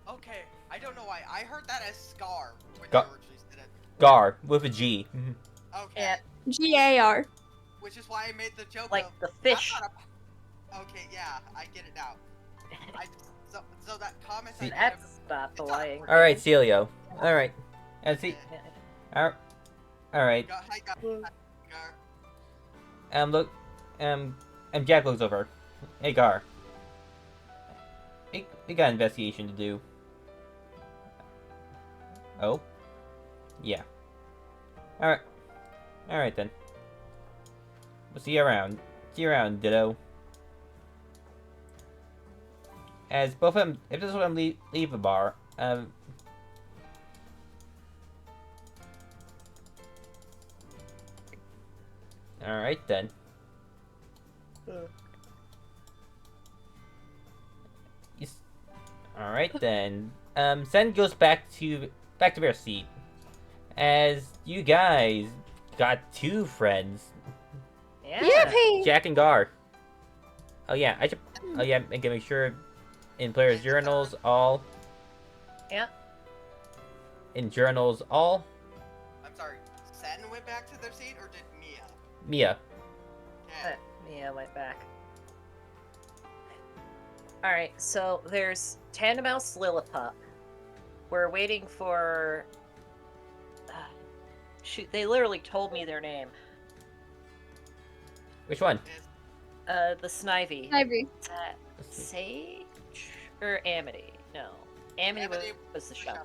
okay. I don't know why. I heard that as Scar when Gar- you originally said it. Gar with a G. Okay. Yeah. G-A-R. Which is why I made the joke Like of the that's fish. not a- Okay, yeah, I get it now. So that comment I See, made That's not the lying. All right, Celio. All right, and see. All right. Hi, Gar. Look. And Jack looks over. Hey, Gar. We got an investigation to do. Oh? Yeah. Alright then. We'll see you around. See you around, Ditto. As both of them, if this is what I'm leave the bar, alright then. Alright then. Sen goes back to their seat. As you guys got two friends, Yeah. Yippee! Jack and Gar. Oh yeah, I can make sure in players' journals all. Yeah. In journals all. I'm sorry. Sen went back to their seat, or did Mia? Mia. Yeah. Mia went back. Alright, so there's Tandemouse Lillipup. We're waiting for... shoot, they literally told me their name. Which one? The Snivy. Ivy. Sage? Or Amity? No. Amity was the shove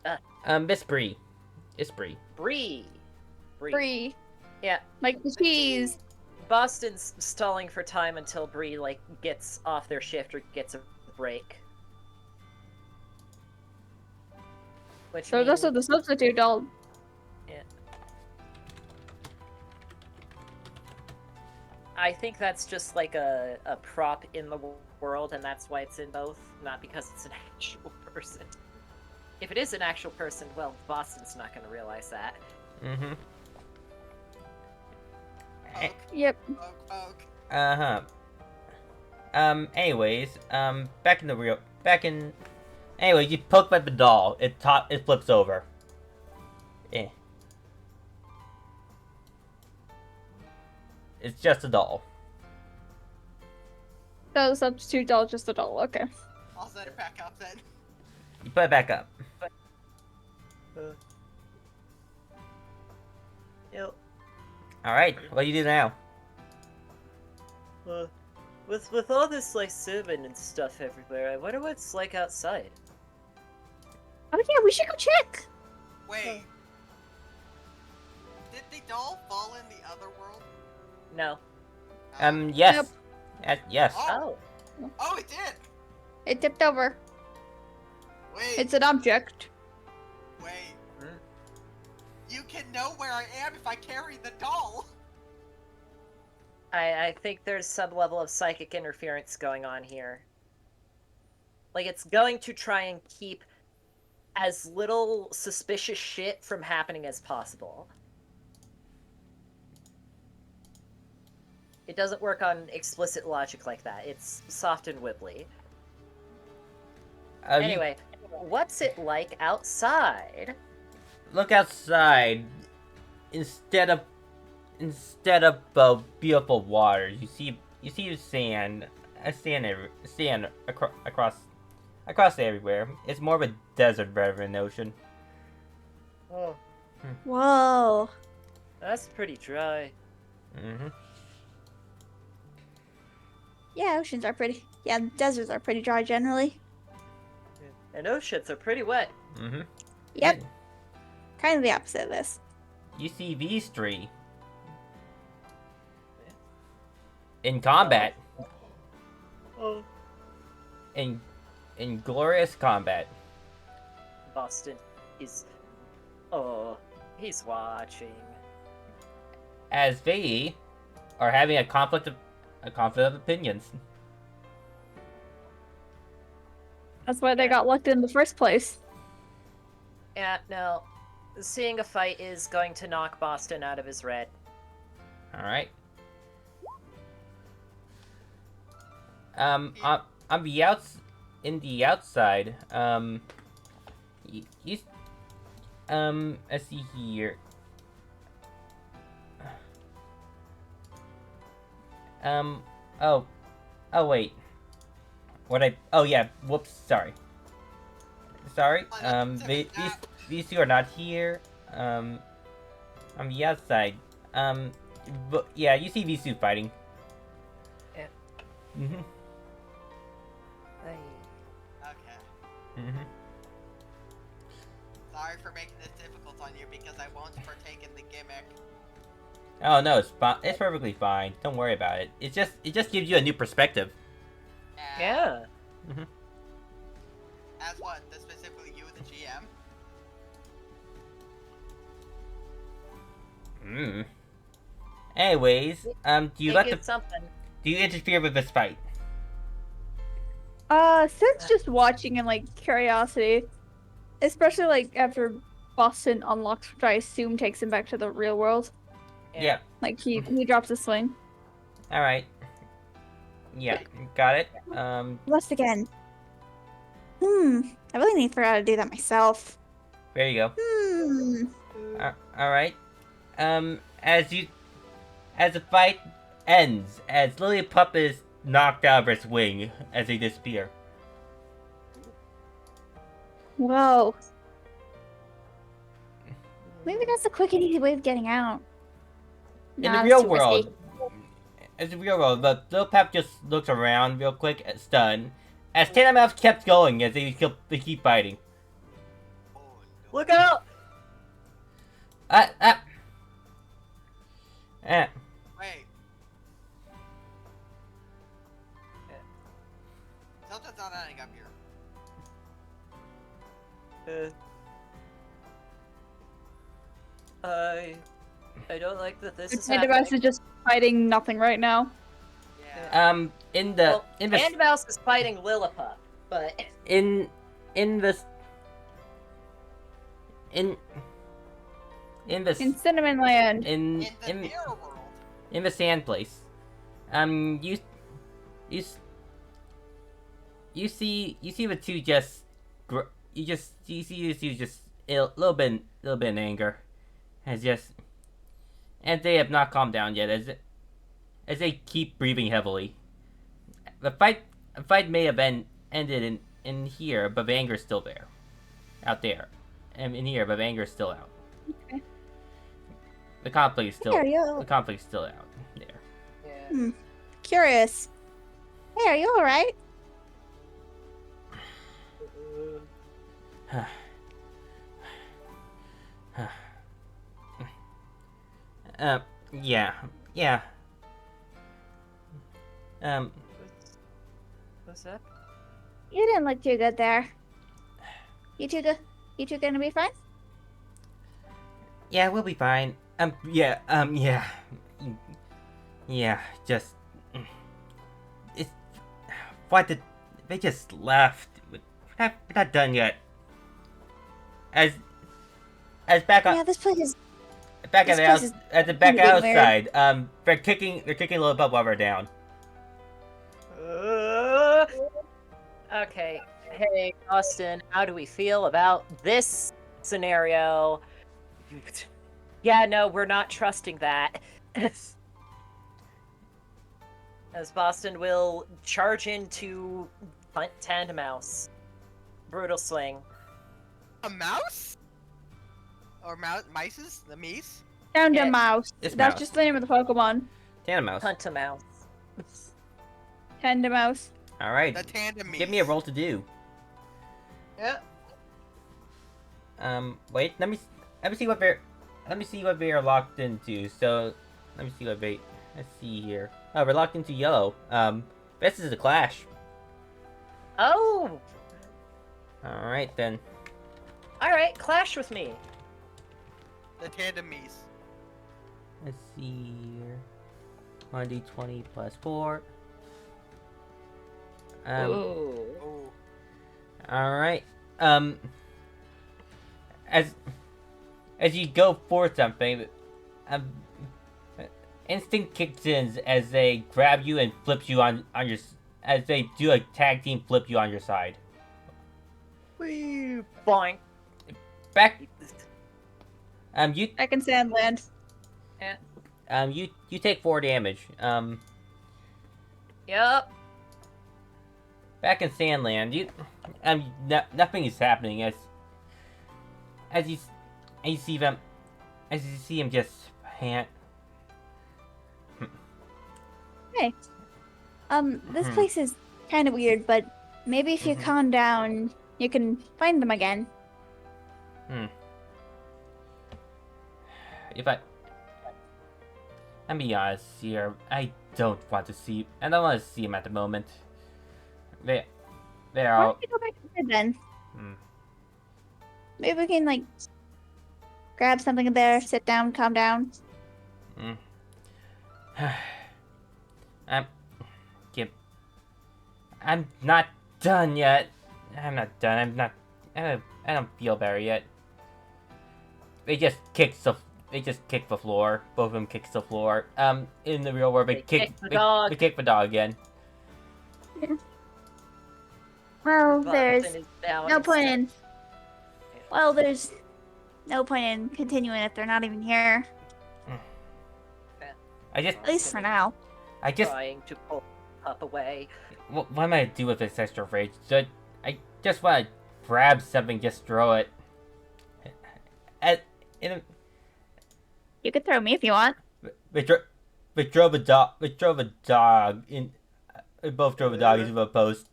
it. Miss Bree. It's Bree. Bree. Bree. Yeah. Like the cheese. Boston's stalling for time until Bree, like, gets off their shift or gets a break. Which So means... that's what the substitute doll. Yeah. I think that's just like a prop in the world, and that's why it's in both, not because it's an actual person. If it is an actual person, well, Boston's not going to realize that. Mm-hmm. Oak, Yep. oak. Uh-huh. Anyways, anyways, you poke by the doll. It flips over. Eh. It's just a doll. So the substitute doll, just a doll. Okay. I'll set it back up then. You put it back up. Yep. Alright, what do you do now? With all this like cinnamon and stuff everywhere, I wonder what it's like outside. Oh yeah, we should go check. Wait. Did the doll fall in the other world? No. Yes. Yes. Oh. Oh, it did! It tipped over. Wait. It's an object. Wait. You can know where I am if I carry the doll! I think there's some level of psychic interference going on here. Like, it's going to try and keep as little suspicious shit from happening as possible. It doesn't work on explicit logic like that. It's soft and wibbly. Anyway, what's it like outside? Look outside. Instead of beautiful water, you see sand across everywhere. It's more of a desert rather than an ocean. Oh, Whoa. that's pretty dry. Mm-hmm. Yeah, oceans are pretty. Yeah, deserts are pretty dry generally. And oceans are pretty wet. Mm-hmm. Yep. Kind of the opposite of this. You see these three in combat. Oh. In glorious combat. Boston is... Oh, he's watching. As they are having a conflict of opinions. That's why they got locked in the first place. Yeah, no. Seeing a fight is going to knock Boston out of his red. Alright. On the outside, let's see here. Oh wait. Oh yeah, whoops, sorry. These two are not here. On the outside. But yeah, you see these two fighting. Yeah. Mm-hmm. Okay. Mm-hmm. Sorry for making this difficult on you because I won't partake in the gimmick. Oh no, it's perfectly fine. Don't worry about it. It just gives you a new perspective. Yeah. Mm-hmm. As what? Specifically you, the GM? Hmm. Anyways, do you do you interfere with this fight? Since just watching and like curiosity, especially like after Boston unlocks, which I assume takes him back to the real world. Yeah. Like he drops a swing. All right. Yeah, got it. Lost again. I really need to figure out how to do that myself. There you go. All right. As the fight ends, as Lillipup is knocked out of her swing as they disappear. Whoa. Maybe that's a quick and easy way of getting out. In Nah, the that's real too risky. world, the Lillipup just looks around real quick, stunned, as Tanamouth kept going as they keep fighting. Look out! Wait. Something's not adding up here. I don't like that this is My happening. device is just fighting nothing right now. Yeah. And Mouse is fighting Lillipup, but in Cinnamon Land. In the mirror world. in the sand place, you see the two just you see the two just a little bit in anger, as they have not calmed down yet, as they keep breathing heavily. The fight may have ended in here, but the anger's still there, out there, and in here, but the anger's still out. Okay. The conflict is still There you go. out there. yeah. curious. Hey, are you alright? Yeah. Yeah. What's up? You didn't look too good there. You two good? You two gonna be fine? Yeah, we'll be fine. Yeah. Yeah, just... It's... Why did... They just left. We're not done yet. As back on... Yeah, this place is... Back at this the place house, is at the back kinda weird. outside, they're kicking a little bit while we're down. Okay. Hey, Austin, how do we feel about this scenario? Yeah, no, we're not trusting that. As Boston will charge into Tandem Mouse. Brutal Swing. A mouse? Or mices? The meese? Down Yeah. to mouse. It's That's mouse. just the name of the Pokemon. Tandem Hunt a mouse. Tandem mouse. Alright. The tandem meese. Give me a roll to do. Yeah. Wait, let me see what they are locked into. So, let me see what they... Let's see here. Oh, we're locked into yellow. This is a clash. Oh! Alright, then. Alright, clash with me. The tandem meese. Let's see here. 1d20 plus 4. Ooh. Oh. Alright. As you go for something, instinct kicks in as they grab you and flip you on your... As they do a tag team flip you on your side. Wee boink. Back... Back in Sandland. You take 4 damage. Yup. Back in Sandland, nothing is happening as you see him just pant. Hey. This place is kind of weird, but maybe if you calm down, you can find them again. If I'm be honest here, I don't want to see him at the moment. They're Why all... don't we go back to bed then? Hmm. Maybe we can, like, grab something there, sit down, calm down. I'm not done yet. I'm not done. I don't feel better yet. They just kicked the floor. Both of them kicked the floor. In the real world, they kicked the dog. They kicked the dog again. Well, there's Boston is down no point in... instead. Well, there's no point in continuing if they're not even here. I just... At least for now. I just... Trying to pull up away. What am I to do with this extra rage? I just want to grab something, just throw it. You could throw me if you want. We drove a dog in. We both drove a dog into a post.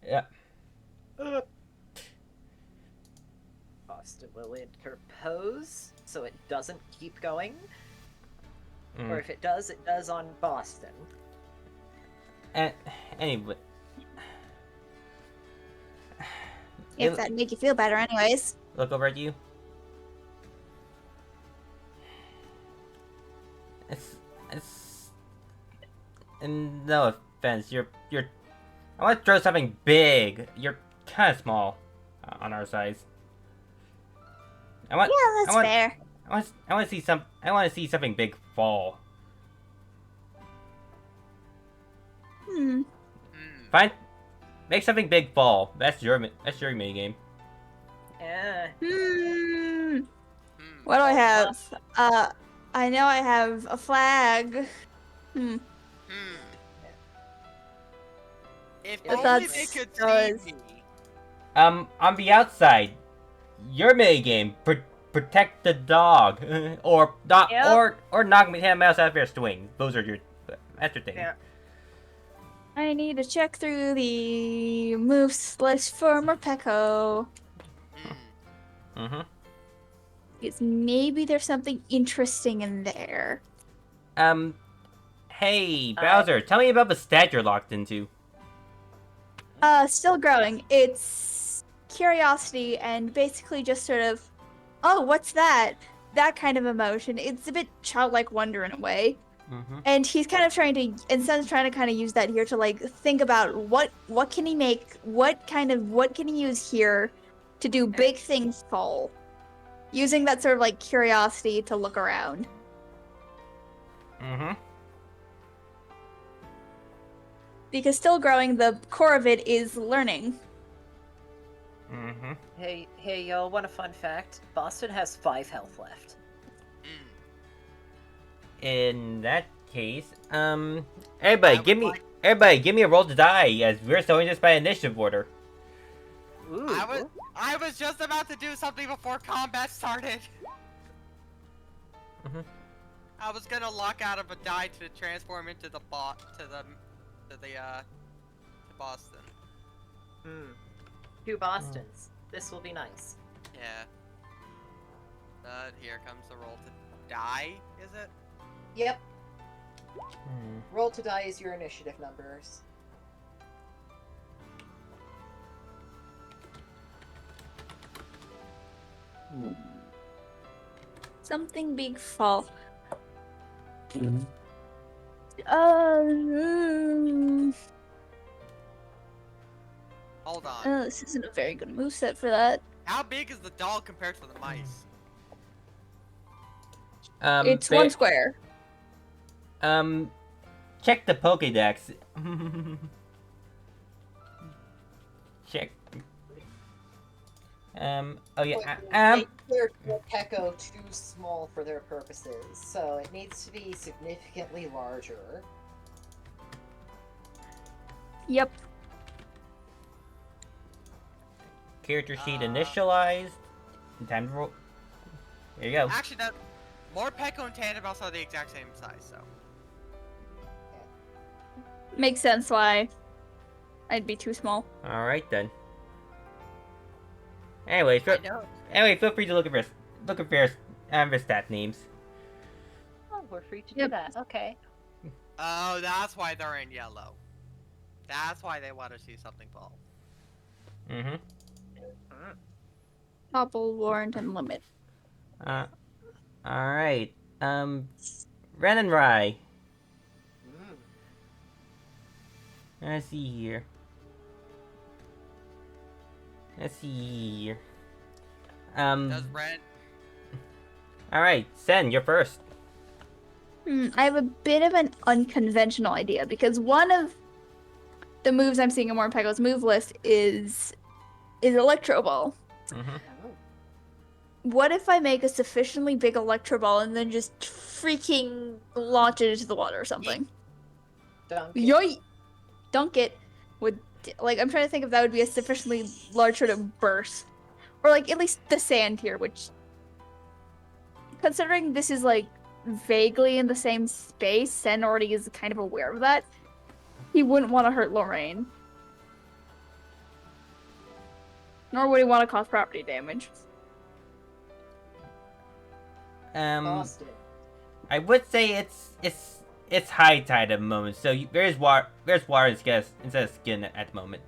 Yeah. Boston will interpose so it doesn't keep going. Or if it does on Boston. Anyway. If that'd make you feel better anyways. Look over at you. And no offense, you're. I want to throw something big. You're kind of small on our size. Yeah, that's fair. I want to see something big fall. Fine. Make something big fall. That's your minigame. Yeah. What do I have? I know I have a flag. If But only that's they could always- see me. On the outside, your minigame, protect the dog, or knock him mouse out of their swing. That's your thing. Yeah. I need to check through the moves list for Morpeko. Mm. Because maybe there's something interesting in there. Hey, Bowser, tell me about the stat you're locked into. Still growing. It's curiosity and basically just sort of, oh, what's that? That kind of emotion. It's a bit childlike wonder in a way. And he's kind of trying to, instead of trying to kind of use that here to like think about what can he make, what can he use here to do big things fall. Using that sort of like curiosity to look around. Because still growing, the core of it is learning. Hey, y'all, want a fun fact? Boston has 5 health left. In that case, everybody give me a roll to die, as we're starting this by initiative order. Ooh. I was just about to do something before combat started. I was gonna lock out of a die to transform into the to Boston. 2 Bostons. This will be nice. Yeah. But here comes the roll to die, is it? Yep. Roll to die is your initiative numbers. Something big fall. Hold on. This isn't a very good moveset for that. How big is the doll compared to the mice? It's 1 square. Check the Pokédex. Check. Oh yeah. Peko too small for their purposes, so it needs to be significantly larger. Yep. Character sheet initialized. Time to roll. There you go. Actually, Morpeko and Tandabels are the exact same size, so. Makes sense why I'd be too small. All right then. Anyway, feel free to look at their stat names. Oh, we're free to do that. Okay. Oh, that's why they're in yellow. That's why they want to see something fall. Topple, warrant, and limit. All right. Ren and Rye. Let's see here. Does Ren? Alright, Sen, you're first. I have a bit of an unconventional idea because one of the moves I'm seeing in Morpeko's move list is Electro Ball. What if I make a sufficiently big Electro Ball and then just freaking launch it into the water or something? Yoy! Dunk it would, like, I'm trying to think if that would be a sufficiently large sort of burst. Or, like, at least the sand here, which, considering this is, like, vaguely in the same space, Sen already is kind of aware of that. He wouldn't want to hurt Laurine. Nor would he want to cause property damage. Boston. I would say it's high tide at the moment, so there's water instead of skin at the moment.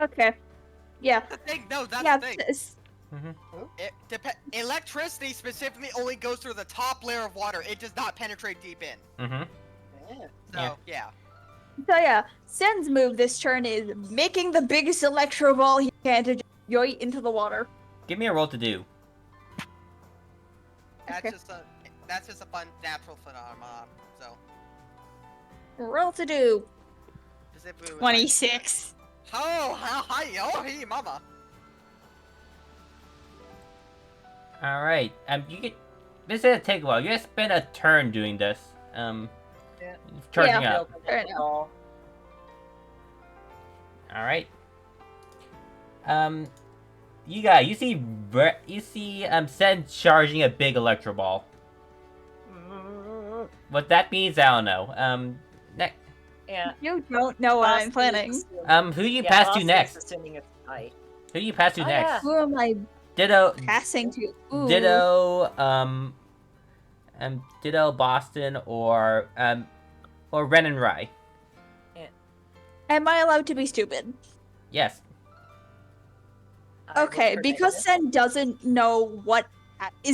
Okay. Yeah. The thing, no, that's Yeah. the thing. Electricity specifically only goes through the top layer of water. It does not penetrate deep in. So, yeah. So yeah, Sen's move this turn is making the biggest Electro Ball he can to just yoy into the water. Give me a roll to do. That's just a fun natural phenomenon. So. Roll to do. Specifically with 26. Hi, mama. All right. This is gonna take a while. You guys spend a turn doing this. Charging up. All right. You see Sen charging a big Electro Ball. What that means, I don't know. Yeah. You don't know what I'm Boston is planning. assuming- Who do you yeah, pass to Boston is next? assuming it's tight. Who do you pass to Oh, next? yeah. Who am I Ditto. passing to? Ooh. Ditto Boston or Ren and Rye. Am I allowed to be stupid? Yes. I would Okay, because predict Sen doesn't know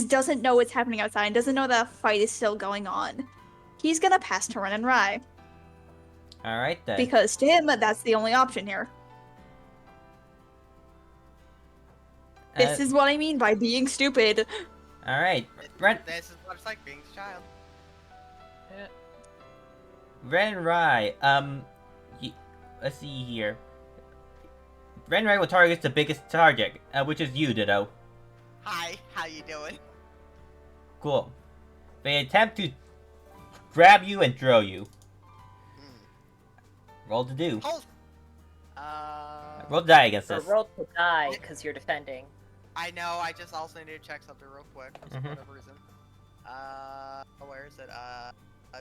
doesn't know what's happening outside, and doesn't know that a fight is still going on. He's gonna pass to Ren and Rye. All right then. Because to him, that's the only option here. This is what I mean by being stupid. All right. This is what it's like being a child. Ren and Rye. Let's see here. Ren and Rye will target the biggest target, which is you, Ditto. Hi, how you doing? Cool. They attempt to grab you and throw you. Roll to do. Hold. Roll to die against Or this. roll to die because you're defending. I know. I just also need to check something real quick for Mhm. whatever reason. Where is it?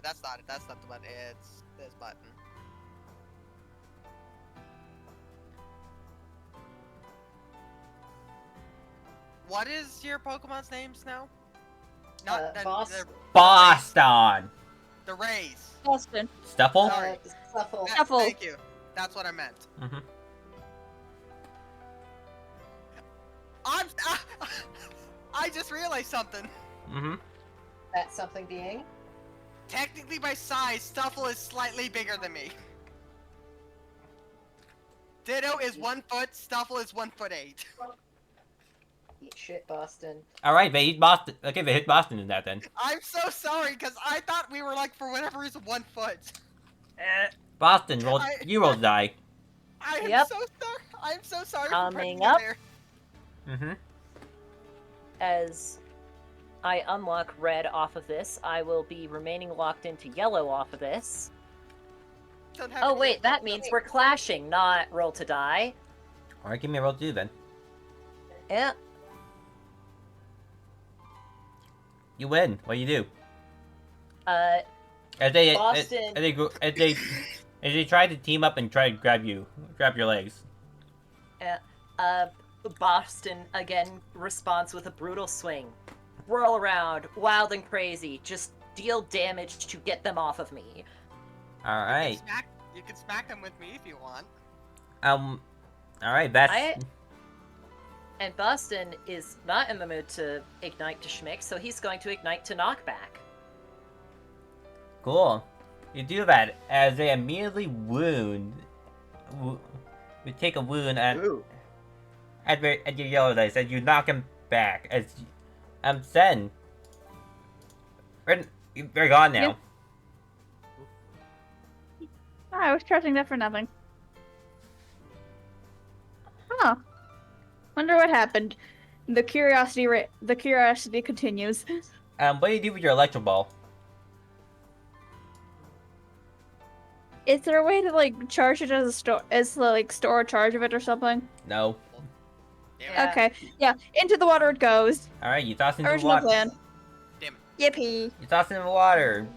That's not it. That's not the button. It's this button. What is your Pokemon's name, Snow? Not Boss. Boston. the Rays. Boston. Stuffle. Sorry. Shuffle. Shuffle. Thank you. That's what I meant. Mm-hmm. I just realized something. Mm-hmm. That's something being. Technically, by size, Stuffle is slightly bigger than me. Ditto is 1 foot. Stuffle is 1'8". Eat shit, Boston. All right, they hit Boston. Okay, they hit Boston in that then. I'm so sorry, because I thought we were like, for whatever reason, 1 foot. Boston, roll. You roll to die. I am Yep. so sorry. I'm so sorry for Coming putting you up. there. Mm-hmm. As I unlock red off of this, I will be remaining locked into yellow off of this. Don't have Oh any- wait, that means we're clashing, not roll to die. All right, give me a roll to do then. Yeah. You win. What do you do? Boston. As they try to team up and try to grab your legs. Boston again responds with a brutal swing. Whirl around, wild and crazy, just deal damage to get them off of me. All right. You can smack them with me if you want. All right. That's. And Boston is not in the mood to ignite to Schmick, so he's going to ignite to knockback. Cool. You do that as they immediately wound. You take a wound at your yellow dice as you knock him back. As Sen. They're gone now. Yeah. Oh, I was charging that for nothing. Huh. Wonder what happened. The curiosity continues. What do you do with your electro ball? Is there a way to like charge it as store a charge of it or something? No. Yeah. Okay. Yeah. Into the water it goes. All right, you toss it into the Original water. plan. Damn Yippee. You toss it in the water.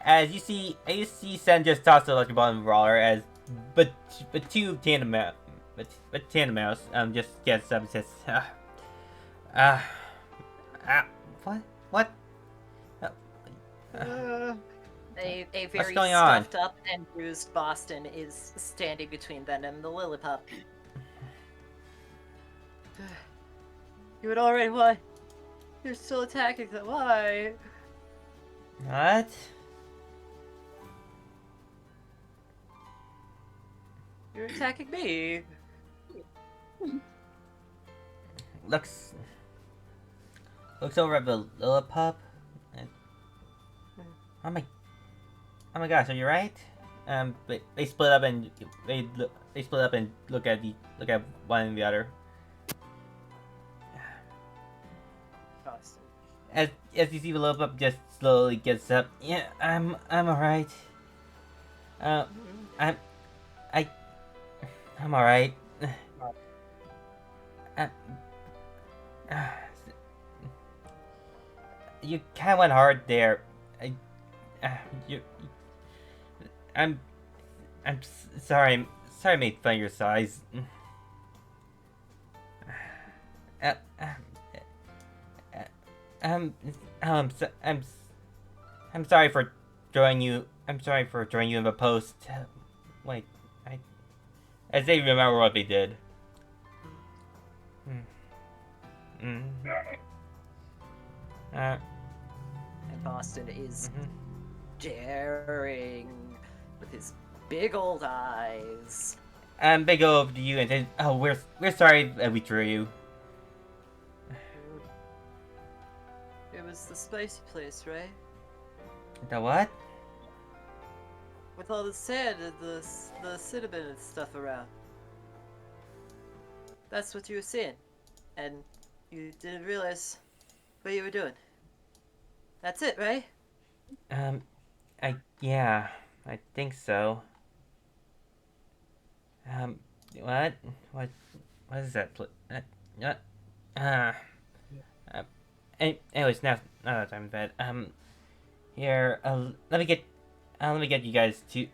As you see Sen just toss the electric ball in the water but two tandem mouse just gets up and says, what? A very going on? stuffed up and bruised Boston is standing between them and the Lillipup. You had already won. You're still attacking them. Why? What? You're attacking me. Looks over at the Lillipup. And, oh my gosh, are you right? But they split up and look at one and the other. Boston. As you see the Lillipup just slowly gets up. Yeah, I'm alright. I'm alright. You kinda went hard there. Sorry. Sorry I made fun of your size. Uh, uh, um, I'm sorry for throwing you. I'm sorry for throwing you in the post. Wait, as they remember what they did. Mm. And Boston is staring with his big old eyes. They go over to you and say, "Oh, we're sorry that we threw you." It was the spicy place, right? The what? With all the sand and the cinnamon and stuff around. That's what you were seeing. And you didn't realize what you were doing. That's it, right? Yeah, I think so. What? What is that? Anyways, now that I'm in bed, here, let me get you guys to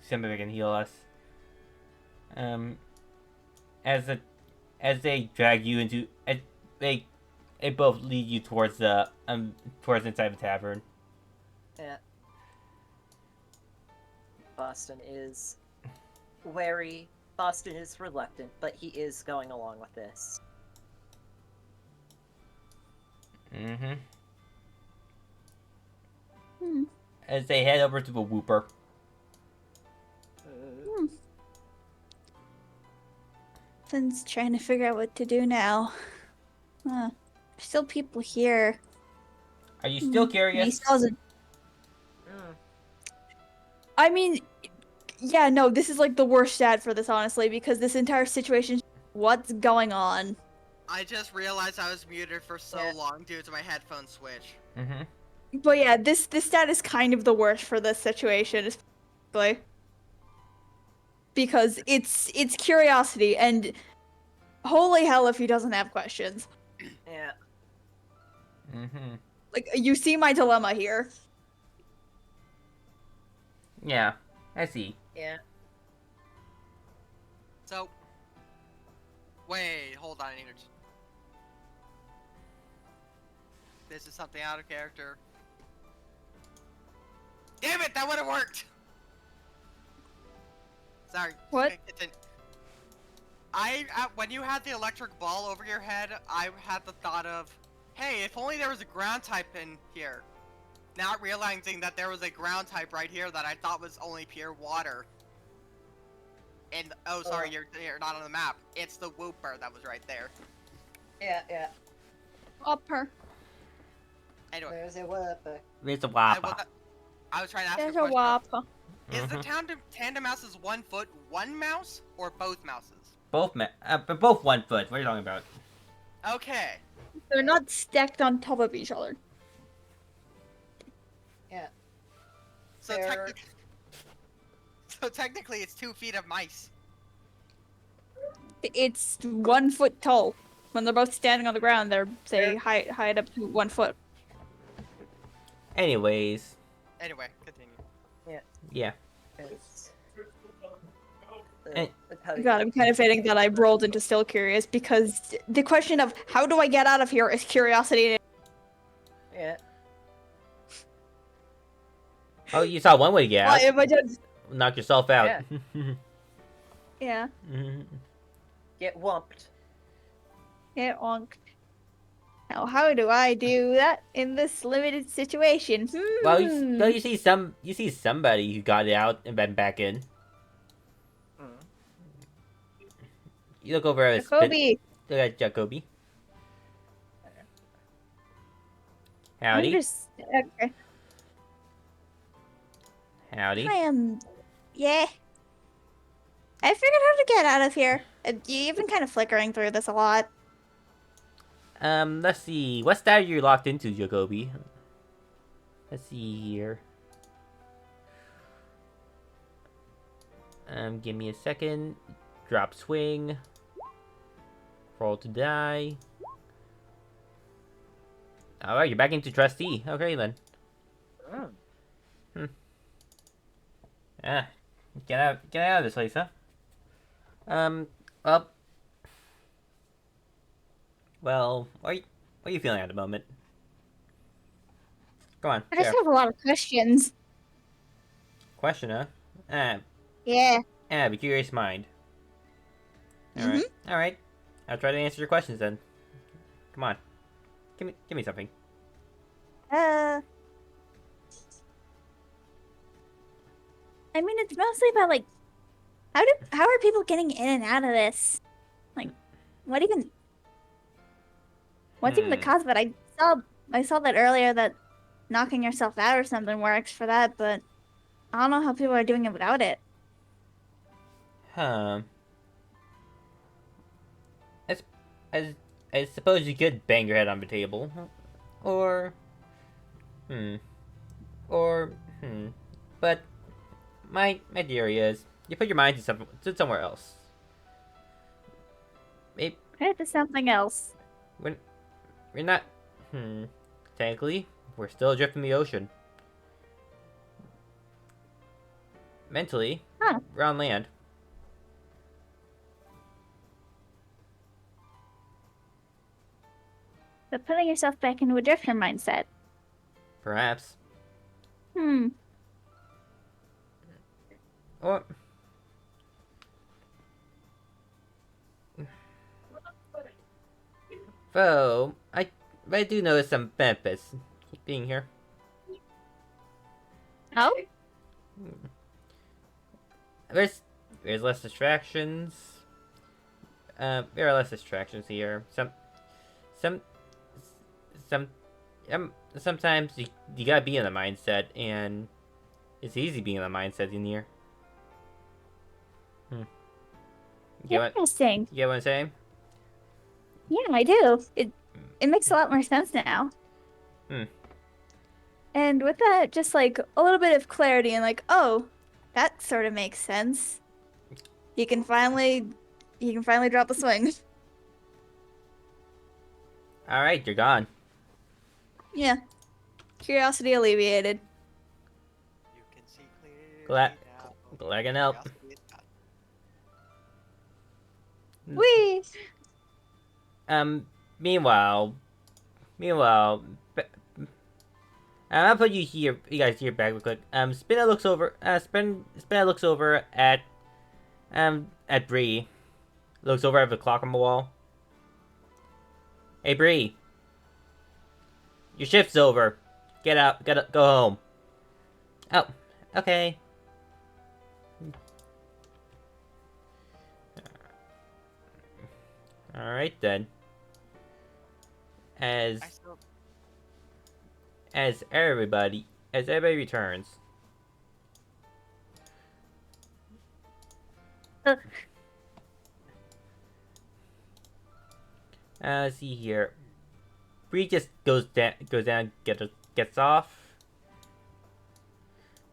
somebody that can heal us. As they drag you into, they both lead you towards inside the tavern. Yeah. Boston is wary. Boston is reluctant, but he is going along with this. As they head over to the Whooper. Finn's trying to figure out what to do now. Still people here. Are you still He curious? still hasn't. I mean, yeah, no, this is like the worst stat for this, honestly, because this entire situation, what's going on? I just realized I was muted for so long due to my headphone switch. But yeah, this stat is kind of the worst for this situation, especially because it's curiosity, and holy hell if he doesn't have questions. Yeah. Like, you see my dilemma here. Yeah, I see. Yeah. So, wait, hold on, I need to... This is something out of character. Damn it, that would have worked! Sorry. What? When you had the electric ball over your head, I had the thought of, hey, if only there was a ground type in here. Not realizing that there was a ground type right here that I thought was only pure water. And, oh, sorry, you're not on the map. It's the Whooper that was right there. Yeah. Upper. Anyway. There's a Whooper. There's a Whopper. I was trying to ask There's a a question. Whopper. Is the tandem mouse's 1 foot one mouse or both mouses? Both 1 foot. What are you talking about? Okay. They're not stacked on top of each other. Yeah. So technically it's 2 feet of mice. It's 1 foot tall. When they're both standing on the ground, they're, say, height up to 1 foot. Anyways. Anyway, continue. Yeah. God, I'm kind of feeling that I rolled into still curious because the question of how do I get out of here is curiosity. Yeah. Oh, you saw one way to get out. Well, if I just... Knock yourself out. Yeah. Get wumped. Get wonked. Now, how do I do that in this limited situation? Well, you see somebody who got it out and then back in. You look over at Jacoby. Look at Jacoby. Howdy. Okay. Howdy. Yeah. I figured how to get out of here. You've been kind of flickering through this a lot. Let's see. What stat are you locked into, Jacoby? Let's see here. Give me a second. Drop swing. Roll to die. Alright, you're back into trustee. Okay then. Get out of this place, huh? Well, what are you feeling at the moment? Go on, I just share. have a lot of questions. Question, huh? Ah, Yeah. be curious mind. Alright. Alright. I'll try to answer your questions then. Come on. Give me something. I mean, it's mostly about like, how are people getting in and out of this? Like, what's even the cause of it? I saw that earlier that knocking yourself out or something works for that, but I don't know how people are doing it without it. Huh. I, I suppose you could bang your head on the table. Or... Or... But... My theory is, you put your mind to somewhere else. Maybe... Right to something else. We're not... Technically, we're still adrift in the ocean. Mentally, we're on land. But putting yourself back into a drifter mindset. Perhaps. Or... Though, I do notice some benefits being here. Oh? There's less distractions. There are less distractions here. Sometimes you gotta be in the mindset, and it's easy being in the mindset in here. Interesting. You get what I'm saying? Yeah, I do. It makes a lot more sense now. And with that, just like a little bit of clarity and like, oh, that sort of makes sense. He can finally drop the swing. All right, you're gone. Yeah. Curiosity alleviated. You can see clearly now. Glad I can help. Curiosity is bad. Whee! Meanwhile, I'll put you here, you guys here back real quick. Spinna looks over at Bree. Looks over at the clock on the wall. Hey Bree. Your shift's over. Get out, go home. Oh, okay. Alright then. As everybody returns. Let's see here. Bree just goes down, gets off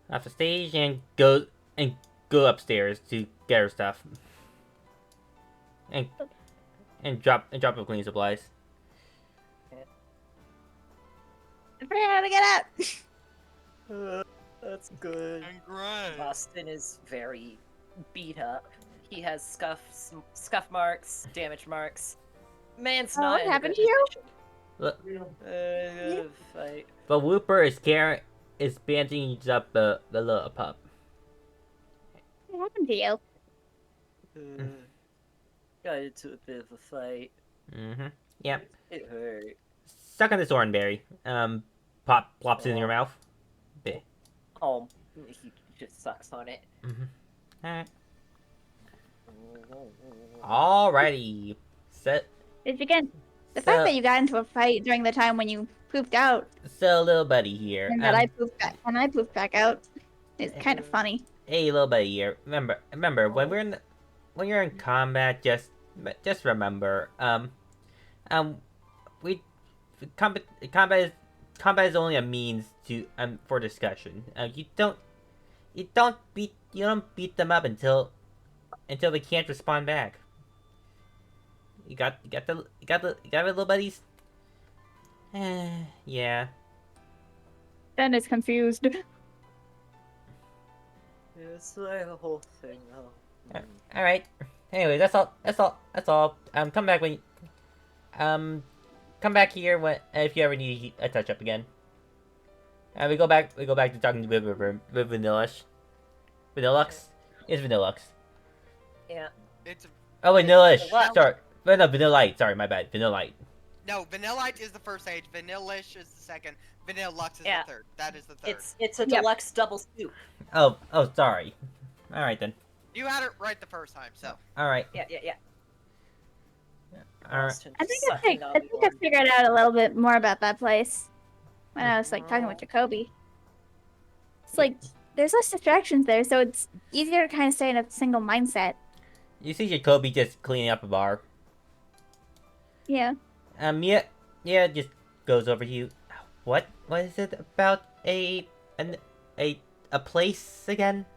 the stage, and go upstairs to get her stuff, and drop the cleaning supplies. I forgot how to get out. That's good. Congrats. Boston is very beat up. He has scuff marks, damage marks. Man's Oh, not what in a happened good to you? position. Look, Fight. but Whooper is bandaging up the little pup. What happened to you? Got into a bit of a fight. Yep. It hurt. Suck on this oranberry. Plops it in your mouth. Bit. Oh, he just sucks on it. Alright. Alrighty. Set. It's again the fact that you got into a fight during the time when you pooped out So, little buddy here. and that I pooped back out is kind of funny. Hey, little buddy here. Remember when you're in combat, just remember, combat is only a means to for discussion. You don't beat them up until they can't respond back. You got the little buddies. Yeah. Ben is confused. Yeah, it's like a whole thing though. All right. Anyway, that's all. That's all. That's all. Come back when. Come back here when if you ever need a touch up again. We go back. We go back to talking with Vanillush. Vanillux. It's Vanillux. Yeah. It's Oh wait, It's Vanillish. Vanilla. Sorry. But no, Vanillite. Sorry, my bad. Vanillite. no, Vanillite is the first age. Vanillish is the second. Vanillux is Yeah. the third. That is the third. It's a Yep. deluxe double soup. Oh, sorry. All right then. You had it right the first time, so. All right. Yeah. All right. Boston I think sucking I on think I figured out a little bit more about that place when I was like talking with Jacoby. It's like there's less distractions there, so it's easier to kind of stay in a single mindset. You see Jacoby just cleaning up a bar. Yeah. Yeah, just goes over to you. What is it about a place again?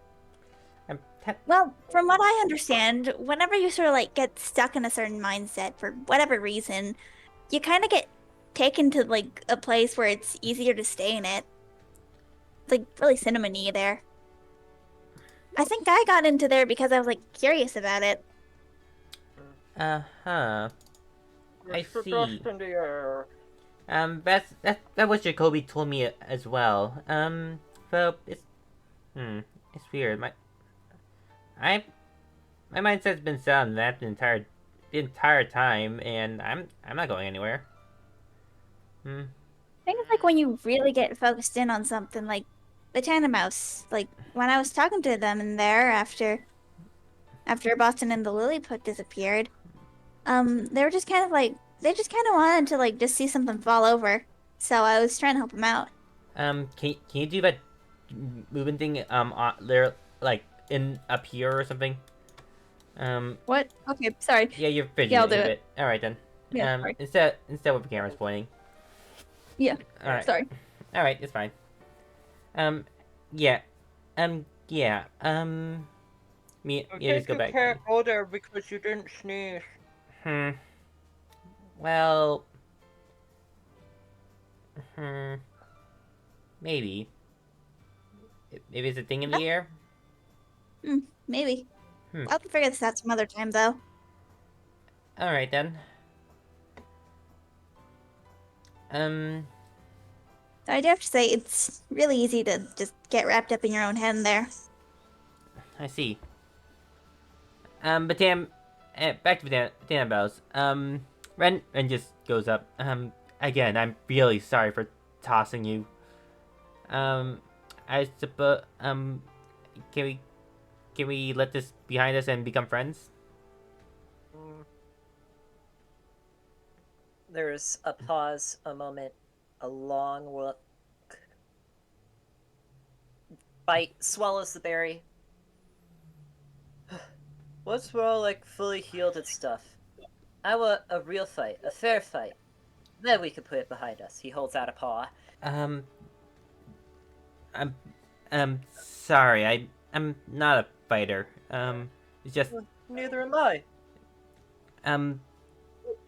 Well, from what I understand, whenever you sort of like get stuck in a certain mindset for whatever reason, you kind of get taken to like a place where it's easier to stay in it. Like really cinnamony there. I think I got into there because I was like curious about it. Uh-huh. I see. In the air. That was Jacoby told me as well. So it's weird. My mindset's been set on that the entire time, and I'm not going anywhere. I think it's like when you really get focused in on something, like the Tandem Mouse. Like when I was talking to them in there after Boston and the Lilliput disappeared, they were just kind of like they just kind of wanted to like just see something fall over. So I was trying to help them out. Can you do that moving thing on there, like in up here or something? What? Okay, sorry. Yeah, you're fidgeting Yeah, I'll a do it. bit. All right then. Yeah, sorry. Instead with the camera's pointing. Yeah. All right. Sorry. All right, it's fine. Yeah. Yeah. Me, just go back. You can't go there because you didn't sneeze. Well. Maybe. Maybe it's a thing in the air. Maybe. I'll figure this out some other time, though. All right then. I do have to say, it's really easy to just get wrapped up in your own head in there. I see. But damn, back to Dan Bells. Ren just goes up. Again, I'm really sorry for tossing you. I suppose, can we let this behind us and become friends? There's a pause, a moment, a long look. Bite, swallows the berry. Once we're all like fully healed and stuff, I want a real fight, a fair fight. Then we can put it behind us. He holds out a paw. I'm sorry. I'm not a fighter. It's just Neither am I.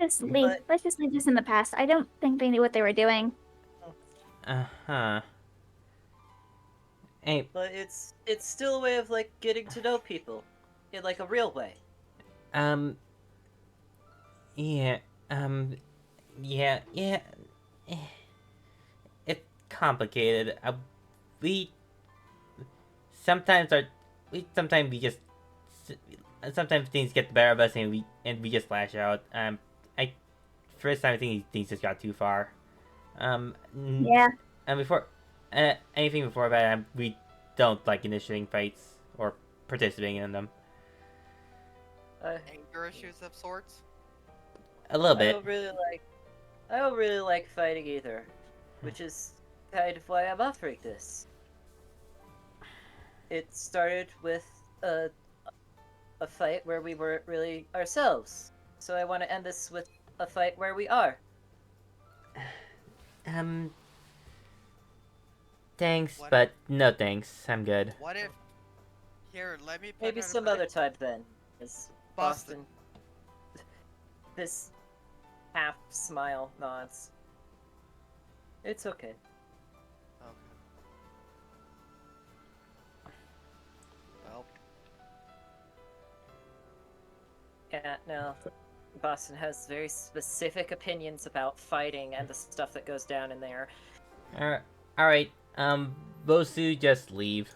Just leave. But- Let's just leave this in the past. I don't think they knew what they were doing. uh-huh. Hey, But it's still a way of like getting to know people, in like a real way. yeah, yeah. It's complicated. Sometimes things get the better of us and we just lash out. First time I think things just got too far. Yeah. And before anything before that, we don't like initiating fights or participating in them. Anger issues of sorts. A little I bit. don't really like fighting either, which is kind of why I'm offering this. It started with a fight where we weren't really ourselves, so I want to end this with a fight where we are. Thanks, What- but no thanks. I'm good. What if? Here, let me put Maybe it in some a- other time then. As Boston. This half smile nods. It's okay. Okay. Yeah, no. Boston has very specific opinions about fighting and the stuff that goes down in there. Alright, Bosu, just leave.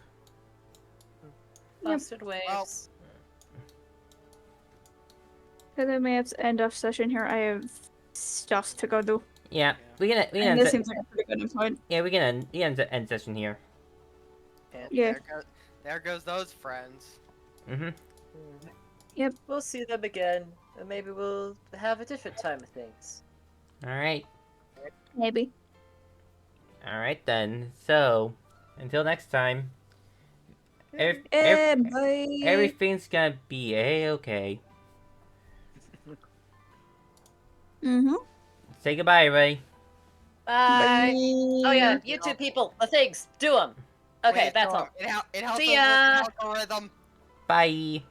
Boston waves. So then we have to end off session here. I have stuff to go do. Yeah, we can And end this seems like a pretty good point. yeah, we can end session here. Yeah. There goes those friends. Mm-hmm. Yep. We'll see them again, and maybe we'll have a different time of things. Alright. Maybe. Alright then. So, until next time. Bye. Everything's gonna be a-okay. Mm-hmm. Say goodbye, everybody. Bye. Oh yeah, you two people, the things, do them. Okay, Wait, that's no, all. It helps See the ya. algorithm. Bye.